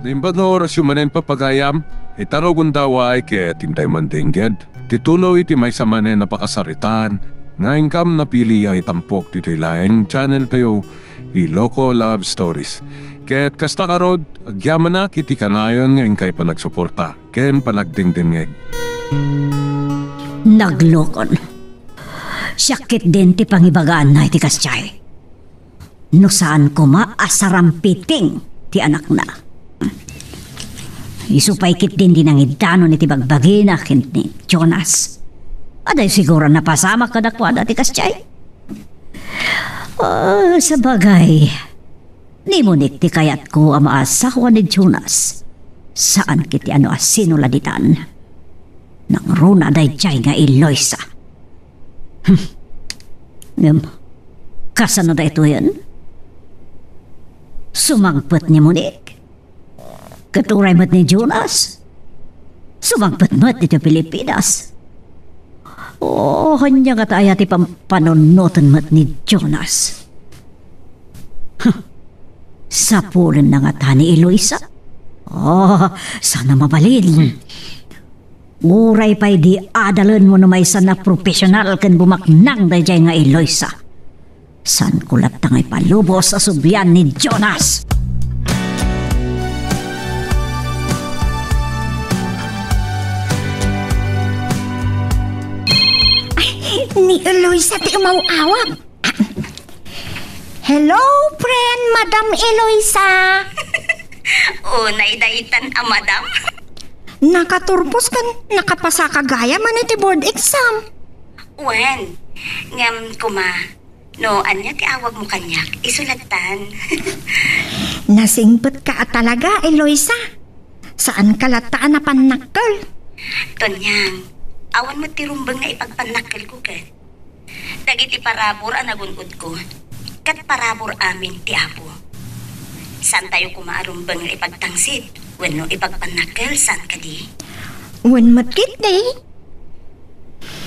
Nimba na oras yung manen papagayam, itarogon daw ay kaya tintay mandingged. Titulo iti may sa manen napakasaritan, nga ingkam napili ay tampok dito ilayang channel kayo, Iloko Love Stories. Kaya't kasta karod, agyaman na kiti kanayon ngayon kay panagsuporta, ken panagdingdingeg. Naglokon. Syakit din ti pangibagaan na iti kasyay. No saan ko maasarampiting ti anak na. Isupaykit din dinangidano ni ti bagbagi na ni Jonas. Aday siguro napasama ka dakwada ti kasyay. Sa bagay, ni mo ti kayat ko amaasa ko ni Jonas. Saan kiti ano asinuladitan? Nang runa day jay nga Eloisa. Kasano da ito yan? Sumangpot ni Monique. Katuray mo't ni Jonas. Sumangpot mo't dito Pilipinas. Hanya ka tayo ti pampanunutan mo't ni Jonas. Sapulin na nga ta ni Eloisa. Sana mabalin. Uray pa'y di adalan mo na may sana profesional kan bumaknang dayjay nga Eloisa. San kulat tangay palubos sa subyan ni Jonas. Ni Eloisa ti umaw-awag. Hello, friend, Madam Eloisa. Naidaitan madam. Nakaturpos kan, nakapasa kagaya man iti board exam. Wen, ngam kuma, no anya ti awag mo kanyak, isulatan. Nasingpet ka talaga, Eloisa. Saan kalataan na panakkel? Tonyang, awan mo ti rumbang nga ipagpanakkel ko kat. Dagiti parabor ang nagunod ko, kat parabor amin ti apo. Saan tayo kumaarumbang nga ipagtangsit? Bueno, ipagpanakkel, saan ka di? Wen matkit di?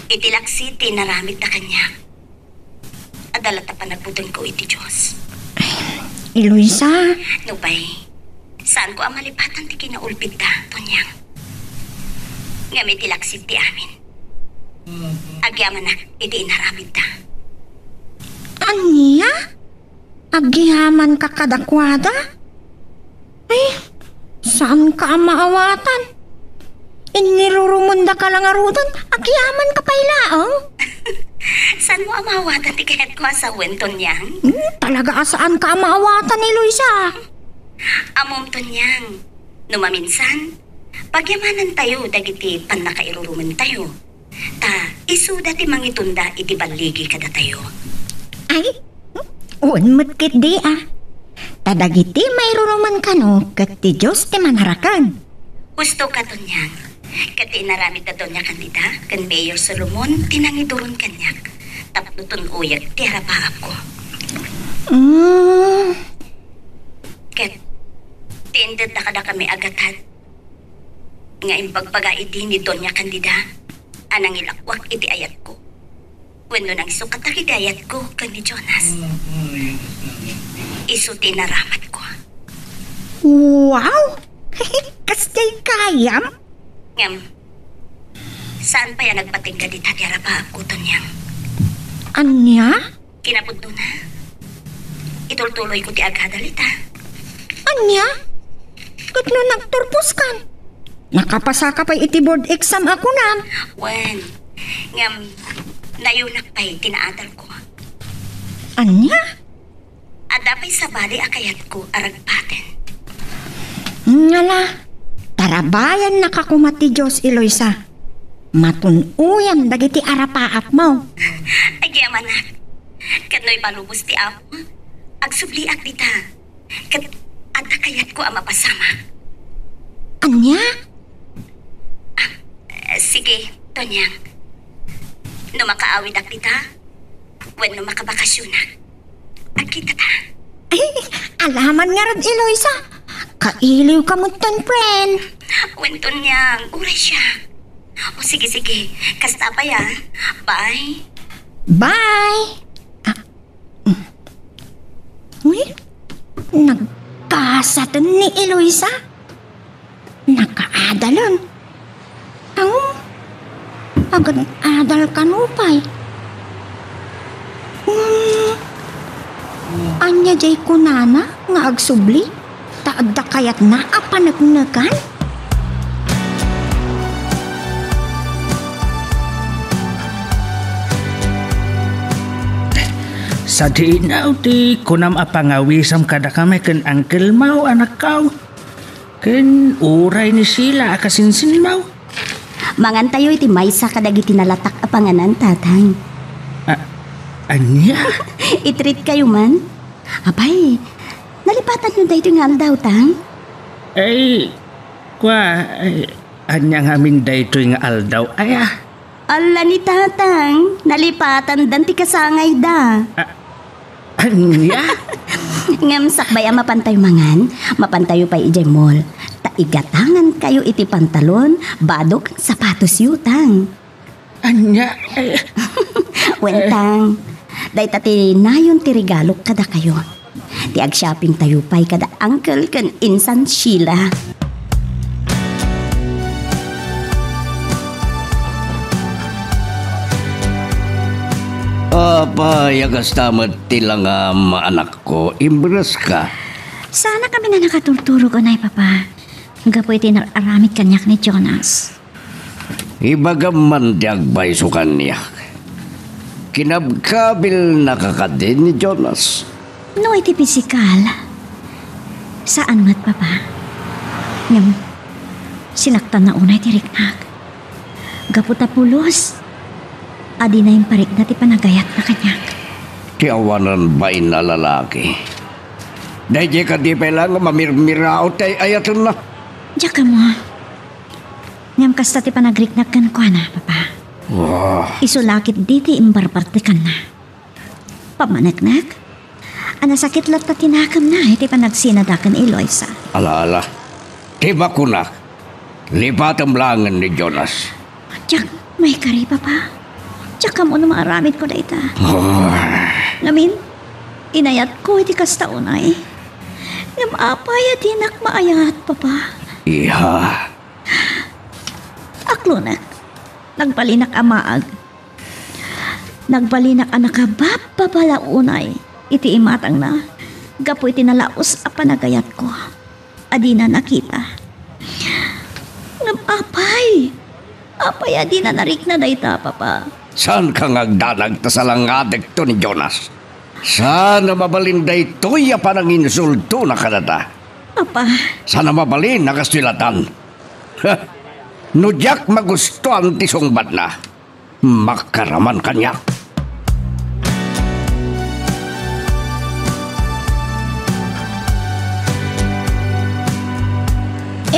Itilak City, naramit na kanya. Adalat na panagbuton ko iti Diyos. Eloisa? Nupay, saan ko ang malipatan ti kinaulpit ta, Tonyang? Nga may tilak City amin. Agyaman na, iti inaramit ta. Anya? Agyaman ka kadakwada? Saan ka maawatan? Inirurumunda ka lang arudan, agyaman ka pailaang? Saan mo amawatan ti kahit ko sa wenton yang? Talaga saan ka maawatan ni Luisa? Amom Tonyang, numaminsan, pagyamanan tayo dagiti pan nakairuruman tayo. Ta, isu dati mangitunda iti baligi kada tayo. Ay, unmatkit di Tadagiti may ruruman ka no, kat ti Diyos ti manarakan. Gusto ka, Tonyang. Kati naramit na Tonya kandida, kan Mayor Solomon, tinangiduron kanyak. Tapnuton uyag, ti harapaap ko. Kat, tindad na kada kami agatan. Nga imbagbaga iti ni Tonya kandida, anang ilakwak iti ayat ko. Wano nang sukat na ayat ko, kan ni Jonas. Isu tinaramat ko. Wow! Kastay kayam? Ngam, saan pa yan nagpatingga di tatyara pa ako, Tonyang? Anya? Kinapudno na. Itultuloy ko ti agkadalita. Anya? Kat no nagturpos kan? Nakapasa ka pa iti board exam ako na. Wen, ngam, nayunak pa'y tinaadal ko. Anya? Adapay sa bali akayat ko aragpaten. Ngala, tarabayan nakakumati Diyos, Eloisa. Matunuyan dagiti arapaap mo. Agyaman na. Kano'y palubos ti apo. Agsubliak dita. Kat adakayat ko ang mapasama. Anya? Sige, Tonyang. No makaawid ak dita, when no makabakasyon agkita ta. Ay, alaman nga rin, Eloisa. Kailiw ka mo ton, friend. When Tonyang, uray siya. O sige, kasta pa ya. Bye. Bye. Uy, nagkasatan ni Eloisa. Adalon. Ang agad adal kanupay. Anya jay kunana nga agsubli. Taadda kayat na apanagnagan. Sa dinaw ti kunam apangawisam kada kami ken Uncle Mau anak kau. Ken uray ni sila akasinsin Mau. Mangan tayo iti maysa kadagiti nalatak a panganan, tatang. Anya? Itreat kayo man. Abay, nalipatan nyo dahito nga aldaw, tang. Ay, anya nga amin dayto nga aldaw. Ay, Ala ni tatang, nalipatan dan ti kasangay da. anya? Ngamsak baya mapantayo mangan, mapantayo pa ijay mall. Taigatangan kayo iti pantalon, badok sapatos yutang. Anya? Wentang, day tati nayon ti regalo kada kayo. Ti ag-shopping tayo pa'y kada uncle kan insan Sheila. Yagas tamat tilang anak ko, imbras ka. Sana kami na nakatuturo ko na papa. Hanggang po itinaramit kanyak ni Jonas. Ibagaman di agbay so kanyak. Kinabkabil nakakadin ni Jonas. No, iti pisikal. Saan mat papa? Ngam, sinaktan na unay ti riknak. Gaputa pulos. Adi na yung parik na ti panagayat na kanyak. Tiawanan ba'y na lalaki? Dahil ka di pa lang mamirmirao tay ayatan na. Diyak ka mo. Ngam kasta ti panagriknak kan ko na, papa. Wow. Isulakit diti imbarparte kan na. Pamanagnak? Anasakit lat na tinakam na, iti panagsinadakan Eloisa. Ala. Tiba ko na. Lipatam langan ni Jonas. Diyak, may kari, papa. Diyak ka mo na maaramit ko na ita. Namin, inayat ko iti kastaunay. Ngam apay at hinak maayat, papa. Iha. Aklunak, nagbalinak amaag. Nagbalinak anak kabab babalaunay. Iti imatang na. Gapo iti nalaos a panagayat ko. Adi na nakita. Ngam apay. Apay adi na narik na dayta, papa. Saan ka ngagdanag ta sa langadek to ni Jonas? Sana mabalinday to'y pa ng insulto na kanata. Papa, Sana mabalin na kastilatan. Nudyak magusto ang tisongbat na. Makaraman kanya.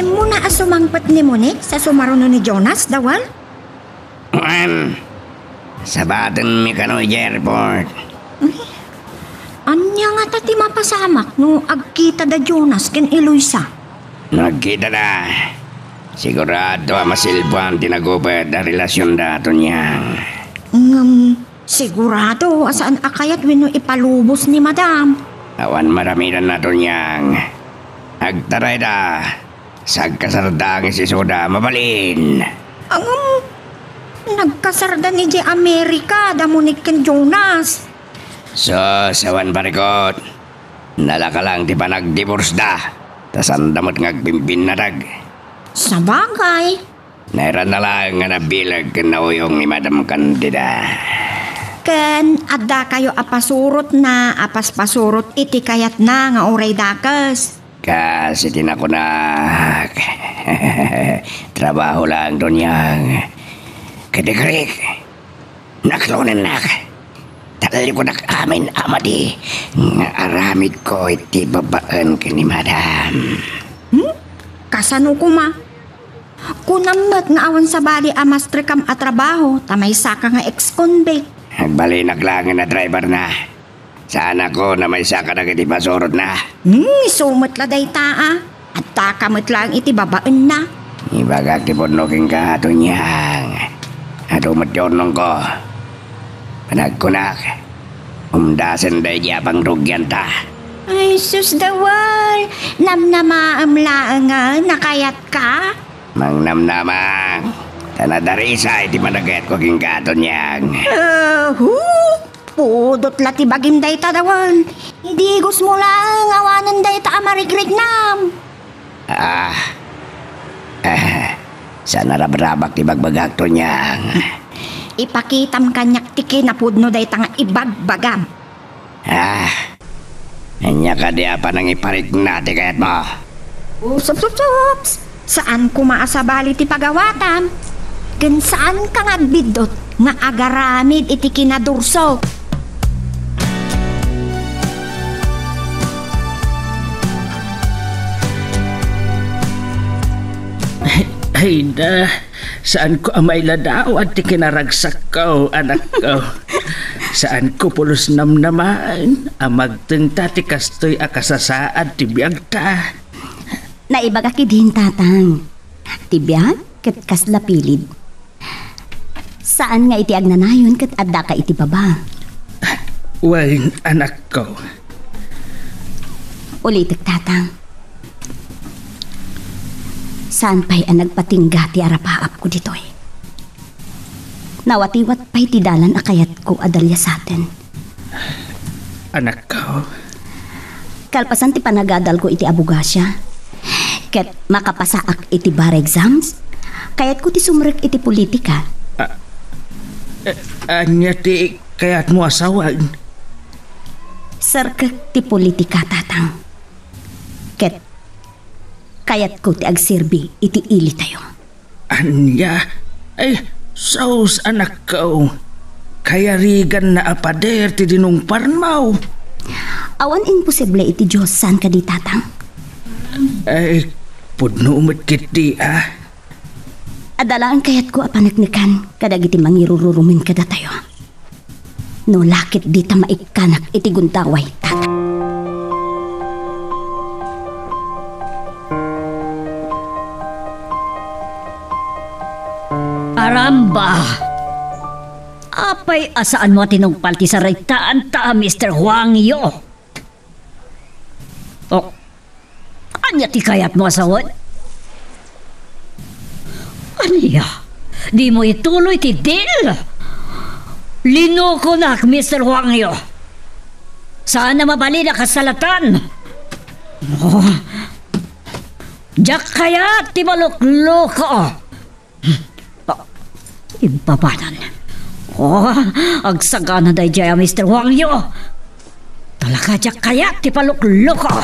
Muna asumangpat ni Monik sa sumaruno ni Jonas, dawal? Sabaton mi kanoy airport. Anya nga tati mapasamak no agkita da Jonas ken Eloisa. Nagkita na. Sigurado masilbuan tinagubad na relasyon dato niya. Sigurado asaan akayat wenno ipalubos ni Madam. Awan maramiran na to niyang. Agtaray da. Sagkasardang si Soda mabalin. Nagkasarda ni J. America da Monik ken Jonas. So, sawan barikot. Nalaka lang di pa nag-divorce da. Tasan damot ngagpimpin na dag. Sa bagay. Nairan na lang nga nabilag kanauyong ni Madam Candida. Ken adda kayo apasurot na apaspasurot iti kayat na nga oray dakas. Kasi tinakunak. Trabaho lang doon yang. Kadikarik. Naklonan nak. Talali ko amin amadi. Nga aramid ko iti babaan ka ni Madam. Kasano kuma? Kunambat nga awan sa bali amastrikam at trabaho tamay saka nga ex-convict. Nagbali naglangan na driver na. Sana ko na may saka na iti pasurot na. Sumot la day taa. At takamot lang iti babaan na. Ibagak ti punoking ka ato niyang. Ato matyonong ko. Panagkunak. Umdasan day pang rugyan ta. Ay, sus dawal. Namnamaam laang nga nakayat ka. Mangnamnamang. Tanadarisa iti managet ko kingkaton niyang. Pudot lati bagim day tadawan. Hindi gusto mo lang awanan day ta amarigrig nam. Sana rabrabak ti bagbagak to niyang. Ipakitam kanyak tiki na pudno day tanga ibagbagam. Anya ka di apa nang iparik natin kayat mo. Ups. Saan ko maasabali ti pagawatam? Ken saan ka nga bidot nga agaramid iti kinadurso? Ay na, saan ko amay ladaw at ti kinaragsak ko, anak ko. Saan ko pulos namnaman, amagteng ti kastoy akasasaad ti biyagta. Naibaga din tatang. Tibiyag ket kasla pilid. Saan nga iti agnanayon ket adda ka iti baba? Wain, anak ko. Ulitek tatang. Saan pa'y ang nagpatingga ti arapaap ko ditoy? Nawatiwat pa'y ti dalan akayat ko adalya sa atin. Anak ko. Kalpasan ti panagadal ko iti abugasya. Ket makapasaak iti bar exams. Kayat ko ti sumrek iti politika. Anya ti kayat mo asawan. Sarkak ti politika tatang. Ket kayat ko ti agsirbi iti ili tayo. Anya? Ay, saus anak ko. Kaya rigan na apader ti dinungparan mo. Awan imposible iti Diyos saan ka di tatang. Ay, pudno umatkit di Adalaan kayat ko apanagnikan kadag iti mangirururumin kada tayo. No lakit di ta maikanak iti guntaway tatang. Aramba! Apay asaan mo tinungpal ti saraytaan ta, Mr. Huang Yo? Oh, anya ti kayat mo asawan? Anya? Di mo ituloy ti deal? Linoko nak, Mr. Huang Yo. Saan na mabali na kasalatan? Oh, Diyak kayat ti malukloko. Ibabanan. Agsagana day jaya Mr. Huang Yo. Talaga diyak kaya ti palukloko.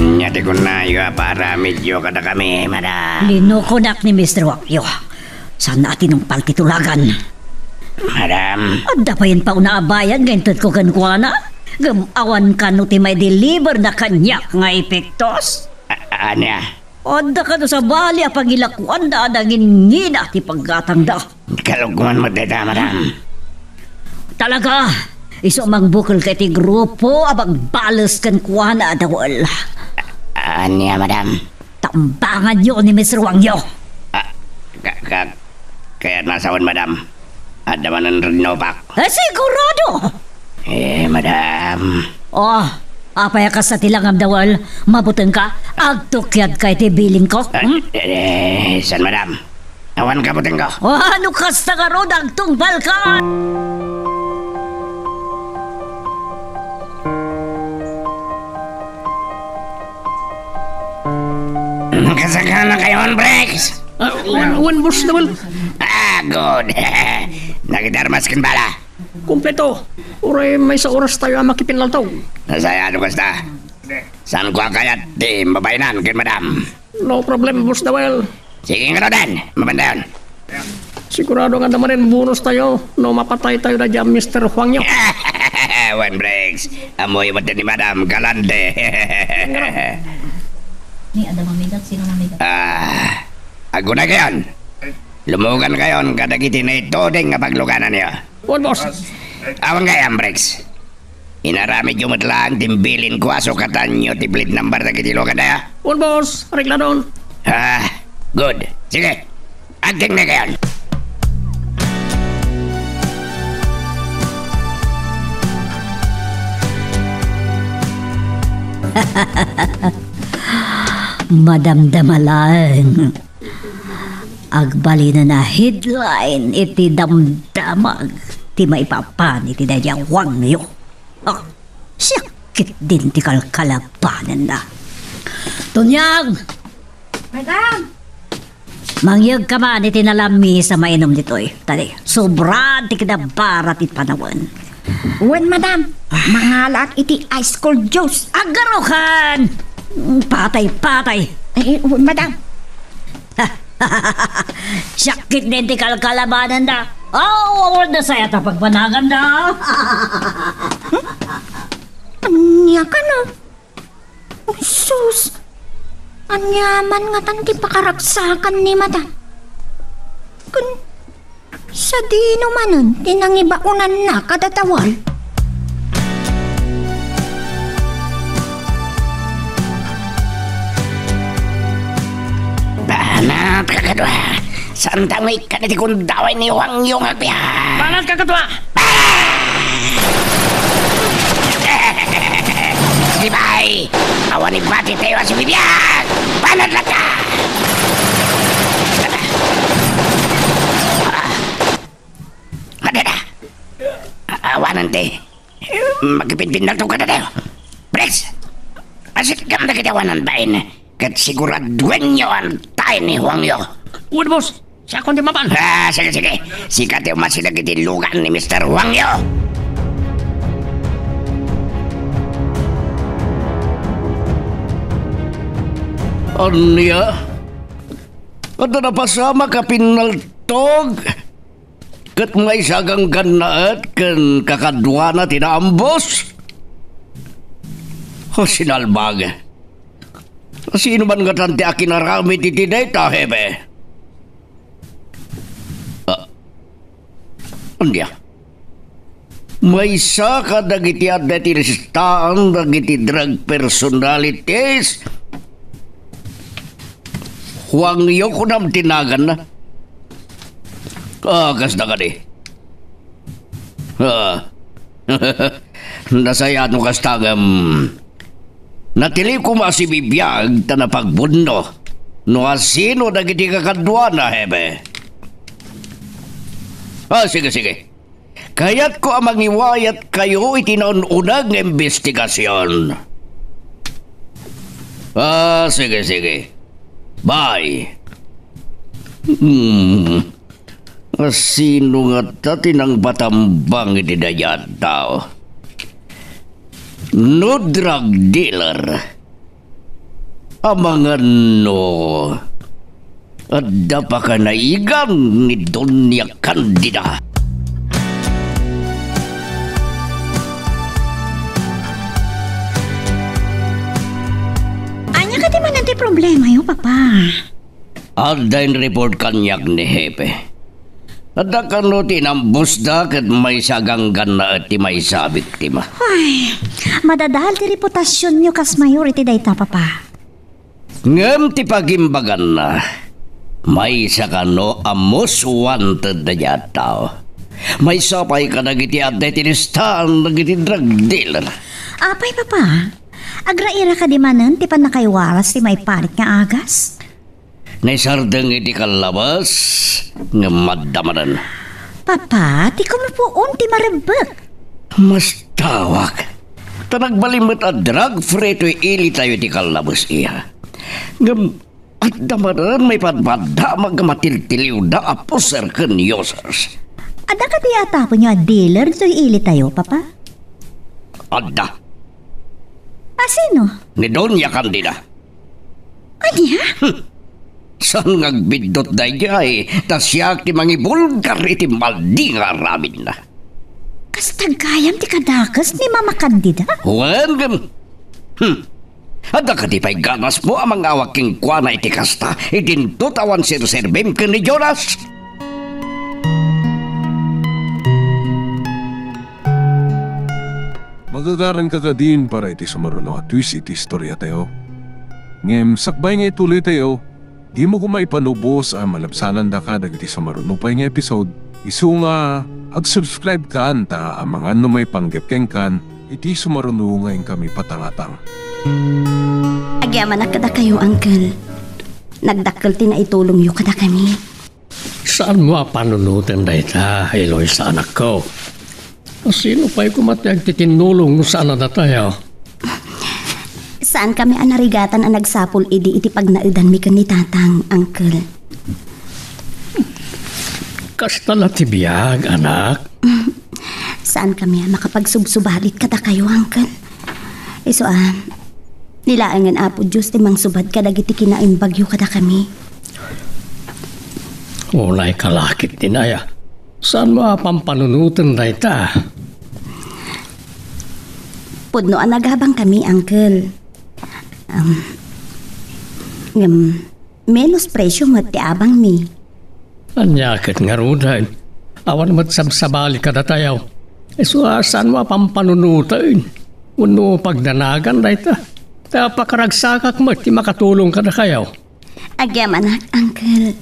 Nyati ko na yung para medyo kada kami, madam. Linukunak ni Mr. Huang Yo. Saan natin ang paltitulagan? Madam. Adda pa yun pa unaabayan ganyan ko kankwana? Gamawan ka no ti may deliver na kanyak nga epektos. Anya? Adda ka no sa bali apagilakuan da adagin ngina ti paggatang da. Kaluguan mo dada, madam. Talaga, iso magbukol kay ti grupo abag balos kan kuana adawal. Anya, madam? Tambangan yun ni Mr. Wang Yo. Kaya nasawan, madam. Ada manan rinopak. Sigurado! Madam. Oh, apay ka sa tilangam dawal, mabuteng ka, agtukyad kay ti biling ko. San, madam? Awan ka buteng ko. Oh, ano kas na karod ang tungbal ka? Kasagana kayo on breaks. One boss naman. Good. Nagidarmaskin bala. Kompleto. Uray may sa oras tayo ang makipinlaltaw. Nasaya ano kasta? Saan ko kayat di mabayanan kin madam? No problem, boss Dawel. Sige nga din, mabandayon. Sigurado nga naman rin bonus tayo. No mapatay tayo na dyan, Mr. Huang Yo. One breaks. Amoy mo din ni madam, galante. Ni ada mamigat, sino mamigat? Ako na kayon. Lumugan kayon kadagiti na ito ding nga pagluganan niyo. One boss. Awan kaya, breaks. Inaramid yung matlang timbilin ko asukatan nyo tiplit number na kitilugan na ya. One boss. Regla doon. Good. Sige. Acting na kayon. Madamdamalan. Agbali na headline iti damdamag ti maipapan iti dayang wangyo. Sakit din ti kalkalabanan na. Tunyag! Madam! Mangyag ka man iti nalami sa mainom ditoy. Tali, sobrang ti kinabarat iti panawan. Uwan, madam. Mangalak iti ice cold juice. Agarukan! Patay-patay. Uwan, madam. Sakit din ti kalkalabanan na. Award na saya ta pagpanagan na. Anya ka no? Sus! Anyaman nga tan ti pakaragsakan ni madam. Kun sa di numanon, tinangibaunan na kadatawal. Banat kakadwa. Santang may kaniti kong daway ni Wang Yung agbiya. Banat kakadwa! Sibay! Awan ni Bati tayo si Bibian! Banat lang ka! Madada! Awanan te. Magpinpindal to ka na tayo. Brex! Asit kam na kitawanan bain. Kat siguraduan nyo ang tayo ni Wang Yung. Uwan, boss. Siya akong di mapan. Sige, sige. Sikat yung masilag itilugan ni Mr. Wang Yung. Anya? At napasama ka pinaltog? Kat may sagang ganaat kan kakadwa na tinaambos? O sinalbag. Sino man nga tanti akin naramit iti data, hebe? Anya? May isa ka dagiti at dati resistaan dagiti drug personalities. Huwag niyo ko nam tinagan na. Kas na ka di. Nasaya no kastagam. Natili ko masibibiyag ta na pagbundo. No asino dagiti kakadwa na hebe. Sige, sige. Kaya't ko amang iwayat kayo itinaununang investigasyon. Sige, sige. Bye. Sino nga tati ng batambang itidayat tao? No drug dealer. Amang ano? Adda pa ka naigan ni Donya Candida. Anya ka di man nanti problema yo, papa. Aldain report kanyag ni Hepe. Adda ka no tinambos da kat may saganggan na at may sa biktima. Ay, madadahal ti reputasyon nyo kas mayority dayta, papa. Ngam ti pagimbagan na. May isa ka no a most wanted na yataw. May sapay ka nagiti at detinistahan nagiti drug dealer. Apay, papa. Agraira ka di manan, ti pan nakaiwaras ti may panik nga agas. Naisardang iti kalabas nga madamaran. Papa, ti kumupuon ti marabak. Mas tawag. Tanagbalimot at drug-free to ili tayo ti kalabas iya. Ngam at damaran may padbada magmatiltiliw da aposer ken users. Ada ka ti ata po nyo a dealer dito ili tayo, papa? Adda. Sino? Ni Donya Candida. Anya? Saan ngagbidot da jay, tas siya ti mangibulgar iti maldi nga ramin na. Kastagayam ti kadakas ni Mama Candida? Wen, ada ka di pa'y ganas mo amang awaking kwa na iti kasta, itintutawan sir-serbim ka ni Jonas. Magagaran ka ka din para iti sumaruno at twist iti istorya tayo. Ngem, sakbay nga ituloy tayo, di mo kumaipanubos ang malabsanan da ka dagiti sumaruno pa nga episode. Isu nga, ag-subscribe ka anta ang mga ano may panggap kan, iti sumaruno ngayon kami patangatang. Agyaman na kada kayo, Uncle. Nagdakkel ti na itulong yu kada kami. Saan mo panunutin na ita, Eloy, sa anak ko? Sino pa'y kumatiyag titinulong saan na tayo? Saan kami anarigatan ang nagsapol iti pagnaidan mi ni tatang, Uncle? Kasta na tibiyag, anak. Saan kami makapagsubsubalit kada kayo, Uncle? Iso nilaangan apo Diyos timang subad kadagiti kinain bagyo kada kami. Walay kalakit dinaya. Saan mo pampanunutin na ita? Pudno anagabang kami, Uncle. Menos presyo mati abang mi. Anyakit nga rudan. Awan mo't sabsabali ka na tayo. So, saan mo pampanunutin? Uno pagdanagan na ita. Tapakaragsakak mo, ti makatulong ka na kayo. Agyam anak, Uncle.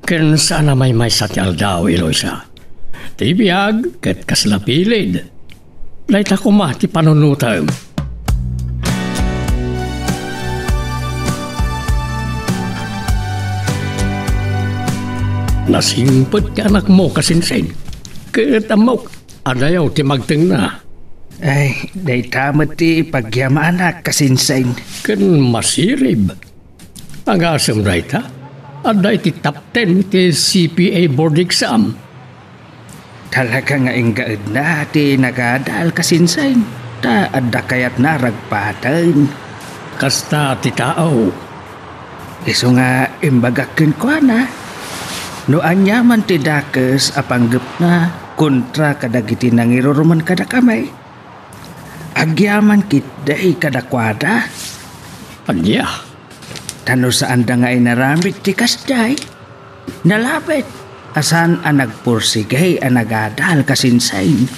Ken sana may satyal daw, Eloisa. Ti biyag, ket kaslapilid. Laita ko ti panunutan. Nasimpot ka anak mo kasinsin. Ket amok, adayaw ti magteng na. Ay, day tamat ti pagyama anak kasinsain. Ken masirib. Ang asam rayta, aday ti top 10 ti CPA board exam. Talaga nga inggaed na ti nagadal kasinsain. Ta adda kayat na ragpatan. Kasta ti tao. Iso nga imbagakin ko na. No anyaman ti dakes apanggep na kontra kadagiti nangiruruman kada kamay. Agyaman kitday kada kwada. Anya? Tano saan da nga inaramid ti kasday. Nalapit. Asan ang nagpursigay ang nagadal kasinsain.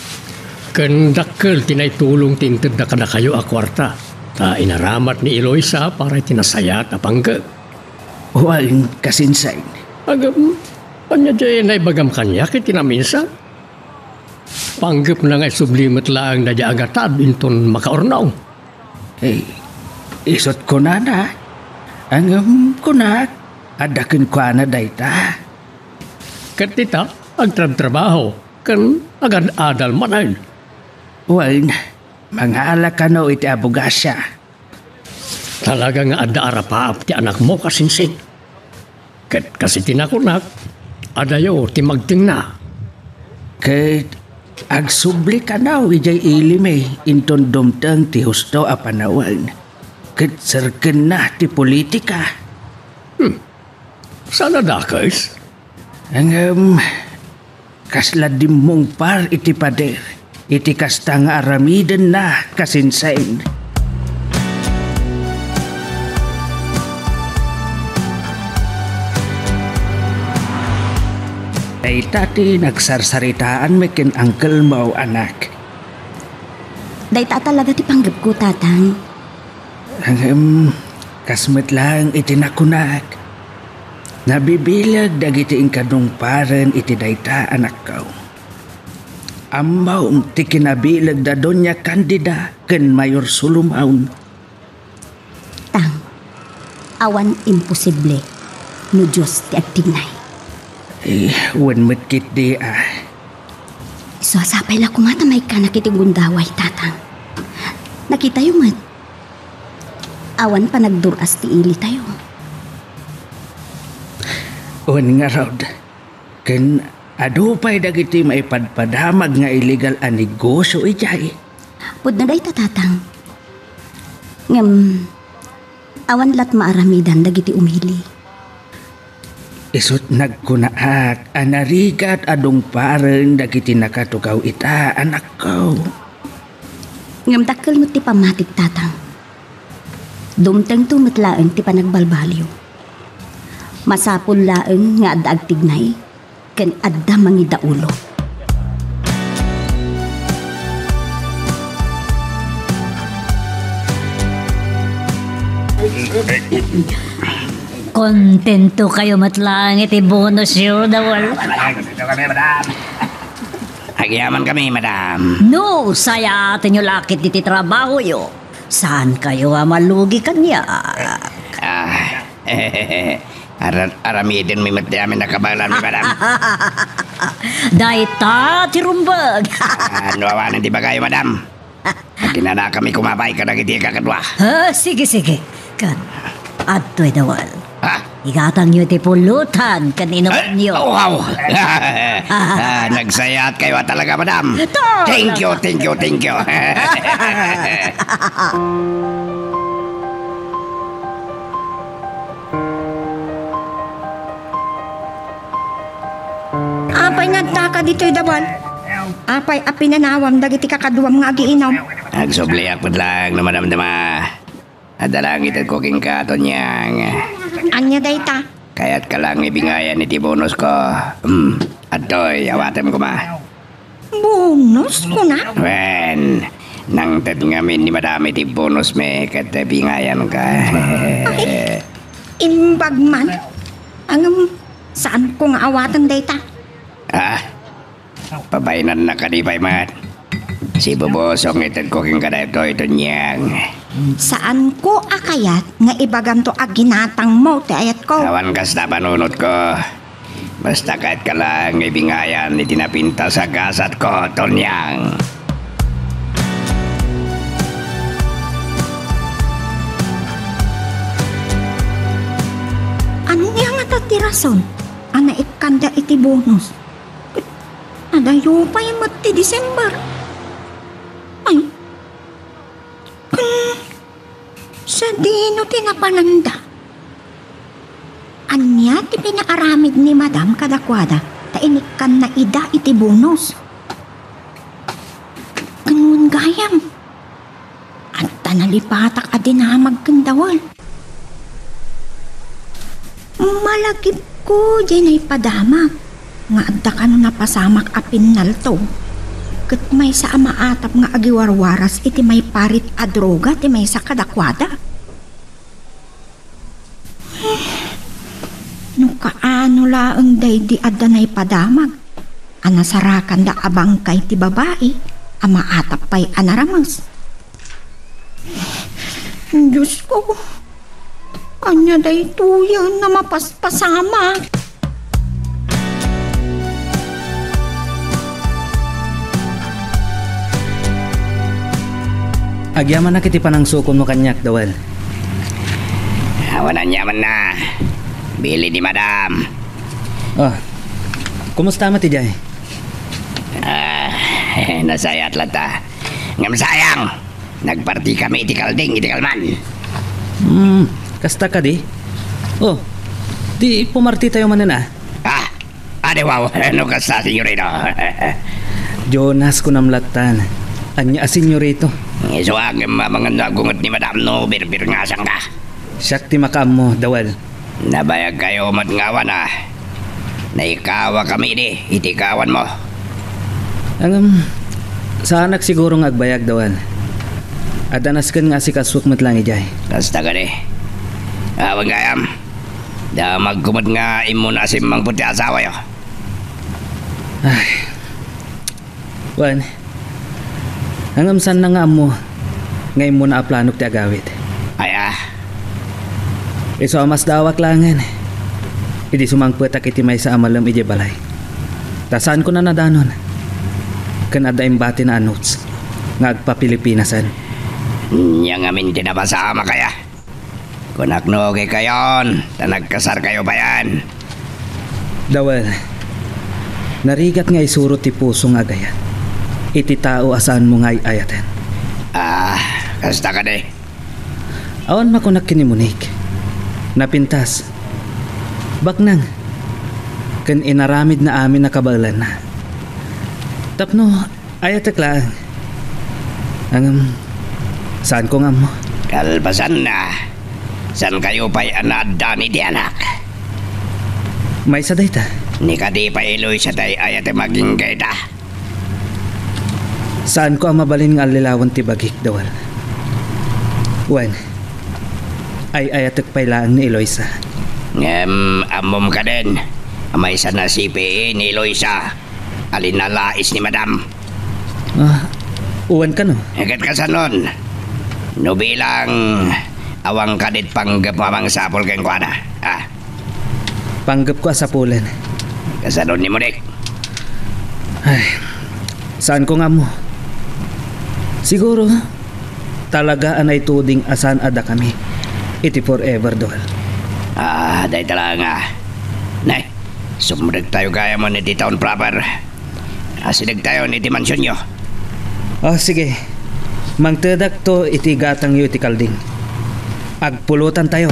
Kandakkel tinaitulong tinted na kada kayo a kwarta. Ta inaramat ni Eloisa para tinasayat a panggap. Waling kasinsain. Agam, anya dyan na ibagam kanya kit tinaminsa. Panggap na nga sublimat lang na dya agatad inton makaornaw. Eh, isot ko na na. Ang kunak, adakin ko na dayta. Kat tita, agtrab-trabaho, kan agad-adal manan. Waling, mga alakano iti abugasya. Talaga nga ada arapaap ti anak mo kasinsik. Kat kasi tinakunak, adayo ti magting na. Kat agsubli ka na ijay ilime inton dumtang ti husto a panawan. Kat serken na ti politika. Sana dakes? Ang kasladim mong par iti pader. Iti kasta nga aramiden na kasinsain. Ay tati nagsarsaritaan mekin uncle mo anak. Dayta talaga ti panggap ko, tatang. Kasmet lang iti nakunak. Nabibilag dagiti inkadong paren iti dayta anak ko. Amaw ti kinabilag da Doña Candida ken Mayor Sulumaun. Tang, awan imposible. No Diyos ti agtignay. Wen metkit di So asapay la kumatamay ka nakiting gundaway, tatang. Nakita yung mat. Awan pa nagduras ti ili tayo. Wen nga raw. Ken adupay dagiti maipadpadamag nga illegal a negosyo ijay. Pud na day tatang. Awan lat maaramidan dagiti umili. Isut nagkunaak anarigat adong paren dagiti nakatugaw ita anak ko. Takkel mo ti pamatik, tatang. Dumteng tumitlaan ti panagbalbalyo. Masapul laeng nga adda agtignay ken adda mangidaulo. Kontento kayo matlang iti bonus yun, dawal. Agyaman kami, madam. No, saya atin yung lakit iti trabaho yo. Saan kayo malugi kanya? Aramidin mi mati amin nakabalan mi madam. Dayta tirumbag. Ano awanan di ba kayo madam? Kinana kami kumabay ka nagiti kakadwa. Sige. Kan, ato'y dawal. Ha? Igatang nyo ti pulutan kanino nyo. Wow! Nagsayat kayo talaga madam. Thank you. Apay nagtaka dito'y dawal. Apay apinanawam dagiti kakaduam nga agiinaw. Nagsubliak po lang na madam dama. Adalangit at kuking katon niyang. Anya dayta. Kaya't ka lang ibingayan ni bonus ko. Atoy, awatem ko ma. Bonus ko na. Wen, nang ngamin ni madami ti bonus me kat bingayan ka. Imbag man. Saan ko nga awatan dayta? Pabainan na kadipay man. Si Bobosong itad ko king kadayto ito niyang. Saan ko akayat nga ibagam to aginatang mo ti ayat ko? Awan kas na panunot ko. Basta kahit ka lang ibingayan ni tinapinta sa gasat ko ito niyang. Anya nga tatirason? Ana ikanda iti bonus. Adayo pa yung mati December. Ay. Sa dino tinapananda. Anya ti pinaaramid ni Madam kadakwada ta inikan na ida iti bonus. Ganun gayam. At tanalipatak adinamag kandawal. Malagip ko dyan ay padamag. Nga adda ka na napasamak apin nalto. Kat may sa amaatap nga agiwarwaras iti may parit a droga ti may sa kadakwada. No kaano laang day di adda na ipadamag. Anasarakan da abang kay ti babae. Amaatap pa'y anaramas. Diyos ko. Anya day tuyan na mapaspasama. Agyaman na kiti panang sukon mo kanyak, dawal. Awanan yaman na. Bili ni madam. Oh, kumusta mati jay? Nasayat lata. Ngam sayang. Nagparti kami iti kalding iti kalman. Kasta ka di? Oh, di pumarti tayo manan Ade wow. Ano kasta senyorito? Jonas ko namlatan. Anya senyorito. So agam mamanganda gungot ni madam no bir-bir ngasang ka. Siyak ti makam mo, dawal. Nabayag kayo matngawan Naikawa kami di. Itikawan mo. Saanak siguro nga agbayag, dawal. Adanas kan nga si kasuk matlang ijay. Basta ka di. Awag gayam. Da magkumad nga imuna si mang puti asawa yo. Wan. Saan na nga mo ngayon mo na aplanok ti agawid. Iso mas dawak langan. Idi sumangputak iti may sa amalam ije balay. Tasaan ko na nadanon. Kan ada imbati na anots. Ngagpa Pilipinasan. Yang amin tinabasama kaya. Kunakno kay kayon. Tanagkasar kayo ba yan? Dawal. Narigat nga isurot ti pusong agayat. Iti tao asaan mo nga ayatan. Kasta ka de. Awan makunak kinimunik. Napintas. Baknang. Kan inaramid na amin nakabalan na. Tapno, ayatak lang. Saan ko nga mo? Kalpasan na. San kayo pa'y anada ni di anak? May saday ta. Ni kadi pa iloy sa tay ayate maging kayta. Saan ko ang mabalin nga alilawan ti bagik, dawal? Wan, ay ayatek pailaan ni Eloisa. Amom ka din. May isa na CPE ni Eloisa. Alinalais ni madam. Uwan ka no? Higit ka sa nun. No bilang awang kadit panggap mamang sapol keng kuana. Panggap ko asapulan. Kasadon ni mo dik. Saan ko nga mo? Siguro, talaga anay tuding asan ada kami. Iti forever doon. Day talaga. Nay, sumudag tayo kaya mo ni town proper. Asidag tayo ni mansyon nyo. Sige. Mangtedak to iti gatang yu iti kalding. Agpulutan tayo.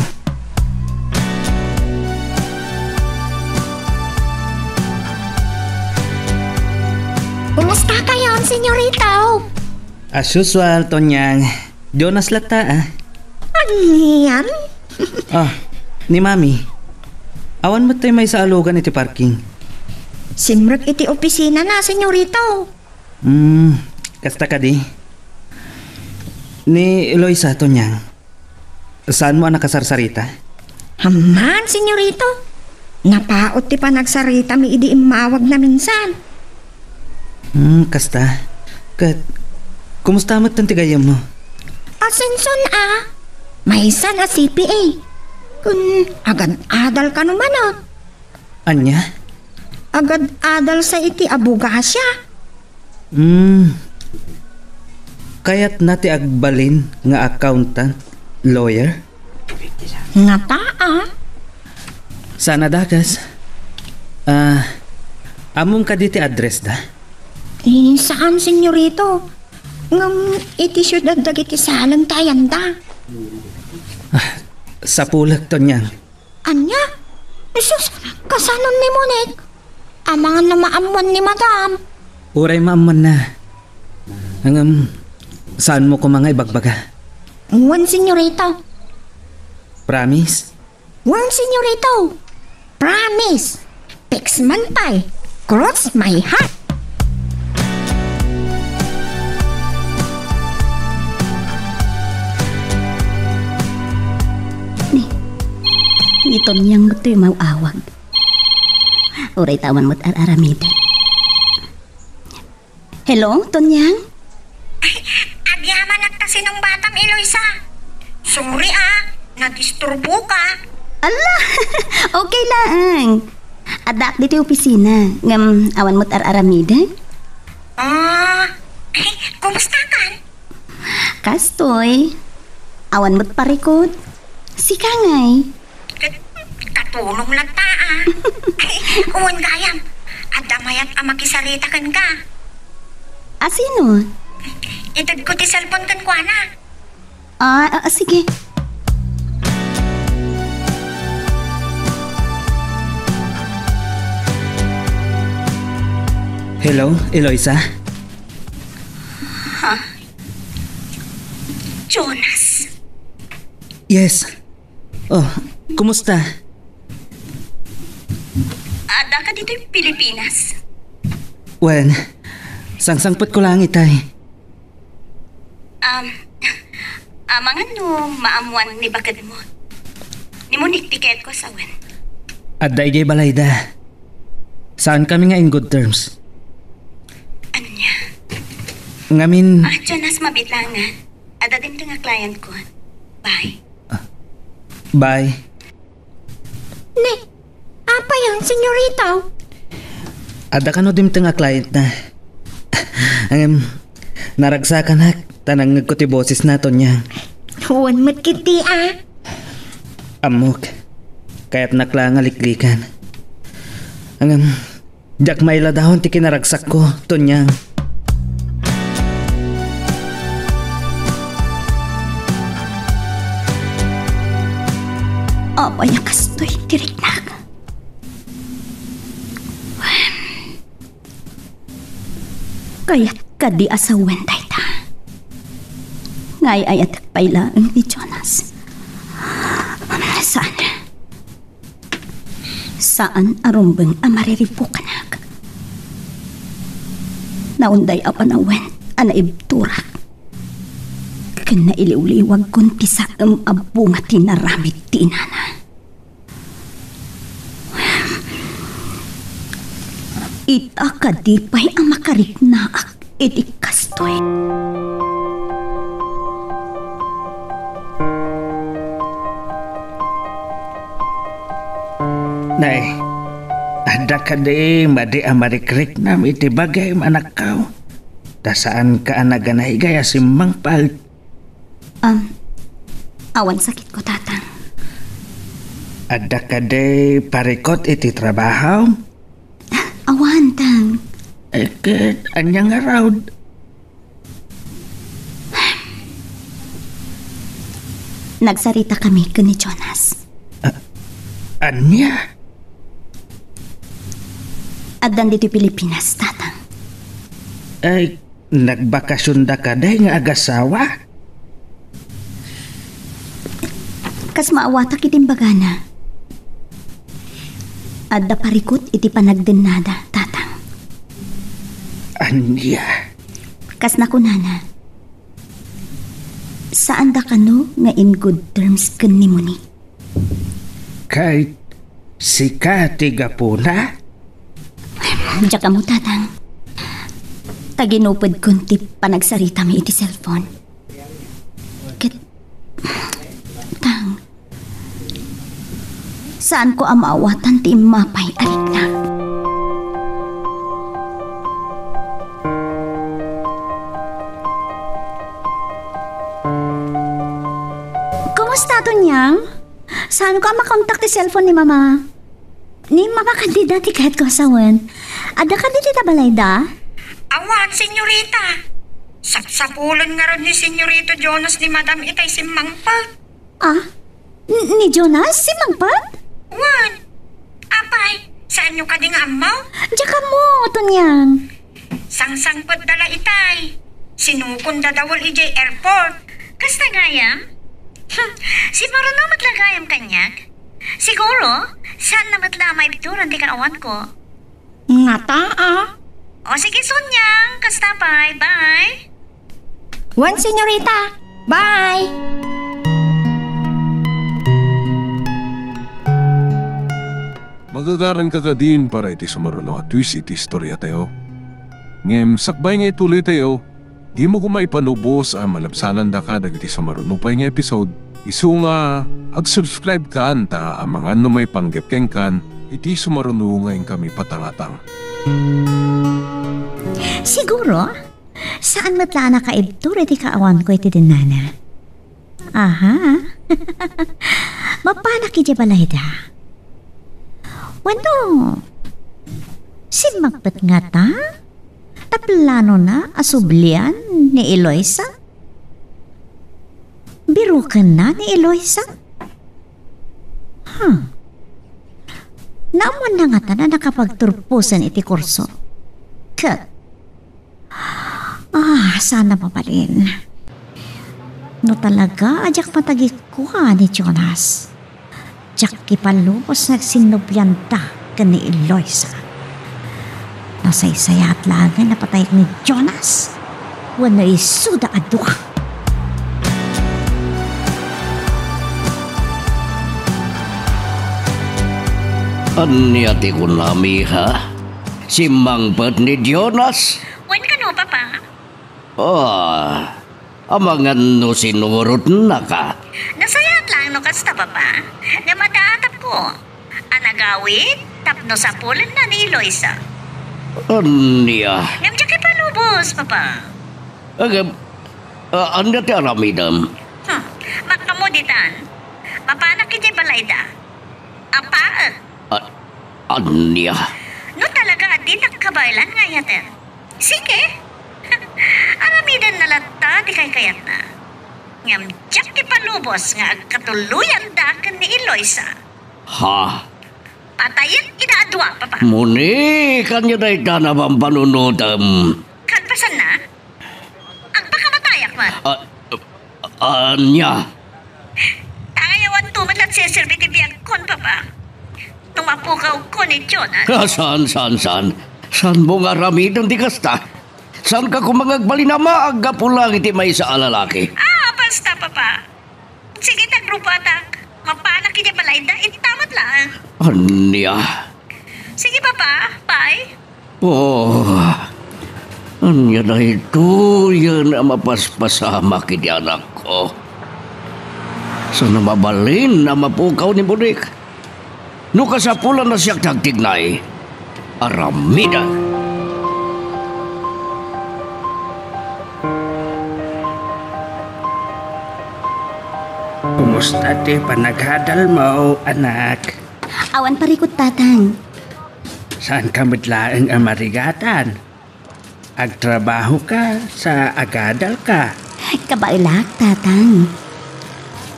Kumusta kayo, senyorito? As usual, Tonyang. Jonas lata Ano yan? Ni Mami. Awan mo tayo may sa alugan iti parking. Simrek iti opisina na, senyorito. Kasta ka di. Ni Eloisa, Tonyang. Saan mo nakasarsarita? Haman, senyorito. Napaot ti pa nagsarita mi idi imawag na minsan. Kasta. Kumusta mo't tantigayam mo? Asenson Maysa na CPA. Kun agad-adal ka naman Anya? Agad-adal sa iti abugasya. Kaya't nati agbalin nga accountant, lawyer? Nga ta Sana dakas. Among ka diti address da? Saan, senyorito? Ngam iti syudad dagiti salang tayanda. Sa pulag, Tonyang. Anya? Isus, kasanon ni Monik? Amangan na maamuan ni madam. Uray maaman na. Saan mo ko mga ibagbaga? Wan, senyorito. Promise? Wan, senyorito. Promise. Fix man pay. Cross my heart. Ni Tonyang mo ito'y mauawag. Uray tawan mo't araramida. Hello, Tonyang? Agyaman nagtasin ng batang Eloisa. Sorry nadisturbo ka. Ala, okay lang. Adak dito yung opisina. Ngam, awan mo't araramida. Kumusta ka? Kastoy, awan mo't parikot. Sika ngay. Katulong lang ta Uwan gayam. Adamayat makisarita kan ka. Sino? Itad ko ti cellphone kan kwa na. Sige. Hello, Eloisa? Jonas, Yes. Kumusta? ada ka dito yung Pilipinas. Wen, sangsangpot ko lang itay. Amangan no maamuan ni bakad mo. Ni mo tiket ko sa wen. Adday jay balayda. Saan kami nga in good terms? Ano niya? Ngamin... Jonas, mabitlangan. Ada din nga client ko. Bye. Bye. Ne, apa yan, senyorito? Ada ka no dim nga client na. Naragsakan na. Tanang nagkuti boses naton niya. Huwan mo't kiti Amok. Kaya't naklangaliklikan. Diyak maila dahon ti kinaragsak ko, Tonyang. Apaya kastoy, tiriknak. Kaya't kadi asawen tayo ta. Ngay ayat pailaan ni Jonas. Saan arumbeng amariripukanak? Naunday apanawen anaibturak. Kena iliwliwag kun pisa abunga tinaramit tinana. Ita kadipay ang makariknaak iti kastoy. Nay, ada ka di madi amarikrik nam iti bagay manakaw. Dasaan ka anaganay gaya si Mang Pal. Awan sakit ko, tatang. Ada ka di parikot iti trabaho? Awan, tang. Eket, anyang araw. Nagsarita kami ni Jonas. Anya? Addan dito Pilipinas, tatang. Ay, nagbakasyon da ka di nga agasawa? Kas maawatak itimbagana. Adda parikot iti panagdenada, tatang. Anya? Kas nakunana. Saan da kano nga in good terms ken ni mo ni? Kahit si Katiga po na? Diya ka mo, tatang. Taginupad kunti panagsarita mi iti cellphone. Tang, saan ko amaawatan ti mapay arik na? Kumusta to niyang? Saan ko makontak ti cellphone ni mama? Ni mama kandida ti kahit ko asawan. Ada ka di tita balayda? Awan, senyorita. Sapsapulan nga rin ni senyorito Jonas ni Madam itay si Mangpag. Ah? Ni Jonas? Si Mangpad? Wan. Apay, saan nyo ka ding amaw? Diya ka mo, Tunyang. Sangsangpot dala itay. Sinukon da dawal ijay airport. Kasta gayam? Si Maruno matlagayam kanyak? Siguro, saan na matlamay pituran di karawan ko? Nga ta, O sige, Sonyang. Kasta pay. Bye. Wan, senyorita. Bye! Magagaran ka din para iti sumaruno at twist iti istorya tayo. Ngem, sakbay nga ituloy tayo. Di mo kumaipanubos ang malabsanan da ka dagiti sumaruno pa nga episode. Isu nga, ag-subscribe ka anta ang mga may panggapkeng kan iti sumaruno ngayon kami patangatang. Siguro, saan matla na kaibtur iti kaawan ko iti dinana? Aha. Mapanak iti balayda. Wano, si Magpat nga ta? Taplano na asublian ni Eloisa? Birukan na ni Eloisa? Naamon na nga ta na nakapagturpusan iti kurso. Kat. Sana mapalin. No talaga, ajak matagik ko ni Jonas. Diyak kipalubos nagsinubyanta ka ni Eloisa. Nasaysaya at lagan na patayag ni Jonas. Wano isuda adwa. Anya ti ko nami ha? Si Mangpat ni Jonas? Wen ka no, Papa? Amangan no sinurot na ka. Nasayat lang no kasta, Papa. Nga madaatap ko. Anagawit, tapno sa pulan na ni Eloisa. Anya? Ngam diya kay palubos, Papa. Anya ti aramidam? Makamuditan. Mapanak iti balayda. Apa? Anya? No talaga di nakabaylan nga yater. Sige. Aramidan na lata di kay kayat na. Ngam diyak ipalubos nga agkatuluyan dakan ni Eloisa. Ha? Patayin inaadwa, Papa. Muni, kanya na itanabang panunodam. Kalpasan na? Ang pakamatayak man. Anya? Tangayawan tumat sirbi ti biyag kon, Papa. Tumapukaw ko ni Jonas. Saan mo nga ramidam di kasta? Saan ka kumangagbalinama agga pulang iti may sa alalaki? Basta, Papa. Sige, tagrupatak. Mapanak iti balayda, itamat lang. Anya? Sige, Papa. Bye. Anya na ito, yan ang mapaspasama kiti anak ko. Sana mabalin na mapukaw ni Budik. No kasapulan na siya tagtignay, aramida. Kumusta ti panaghadal mo, anak? Awan parikot tatang. Saan ka madlaang amarigatan? Agtrabaho ka sa agadal ka, Kabailak tatang.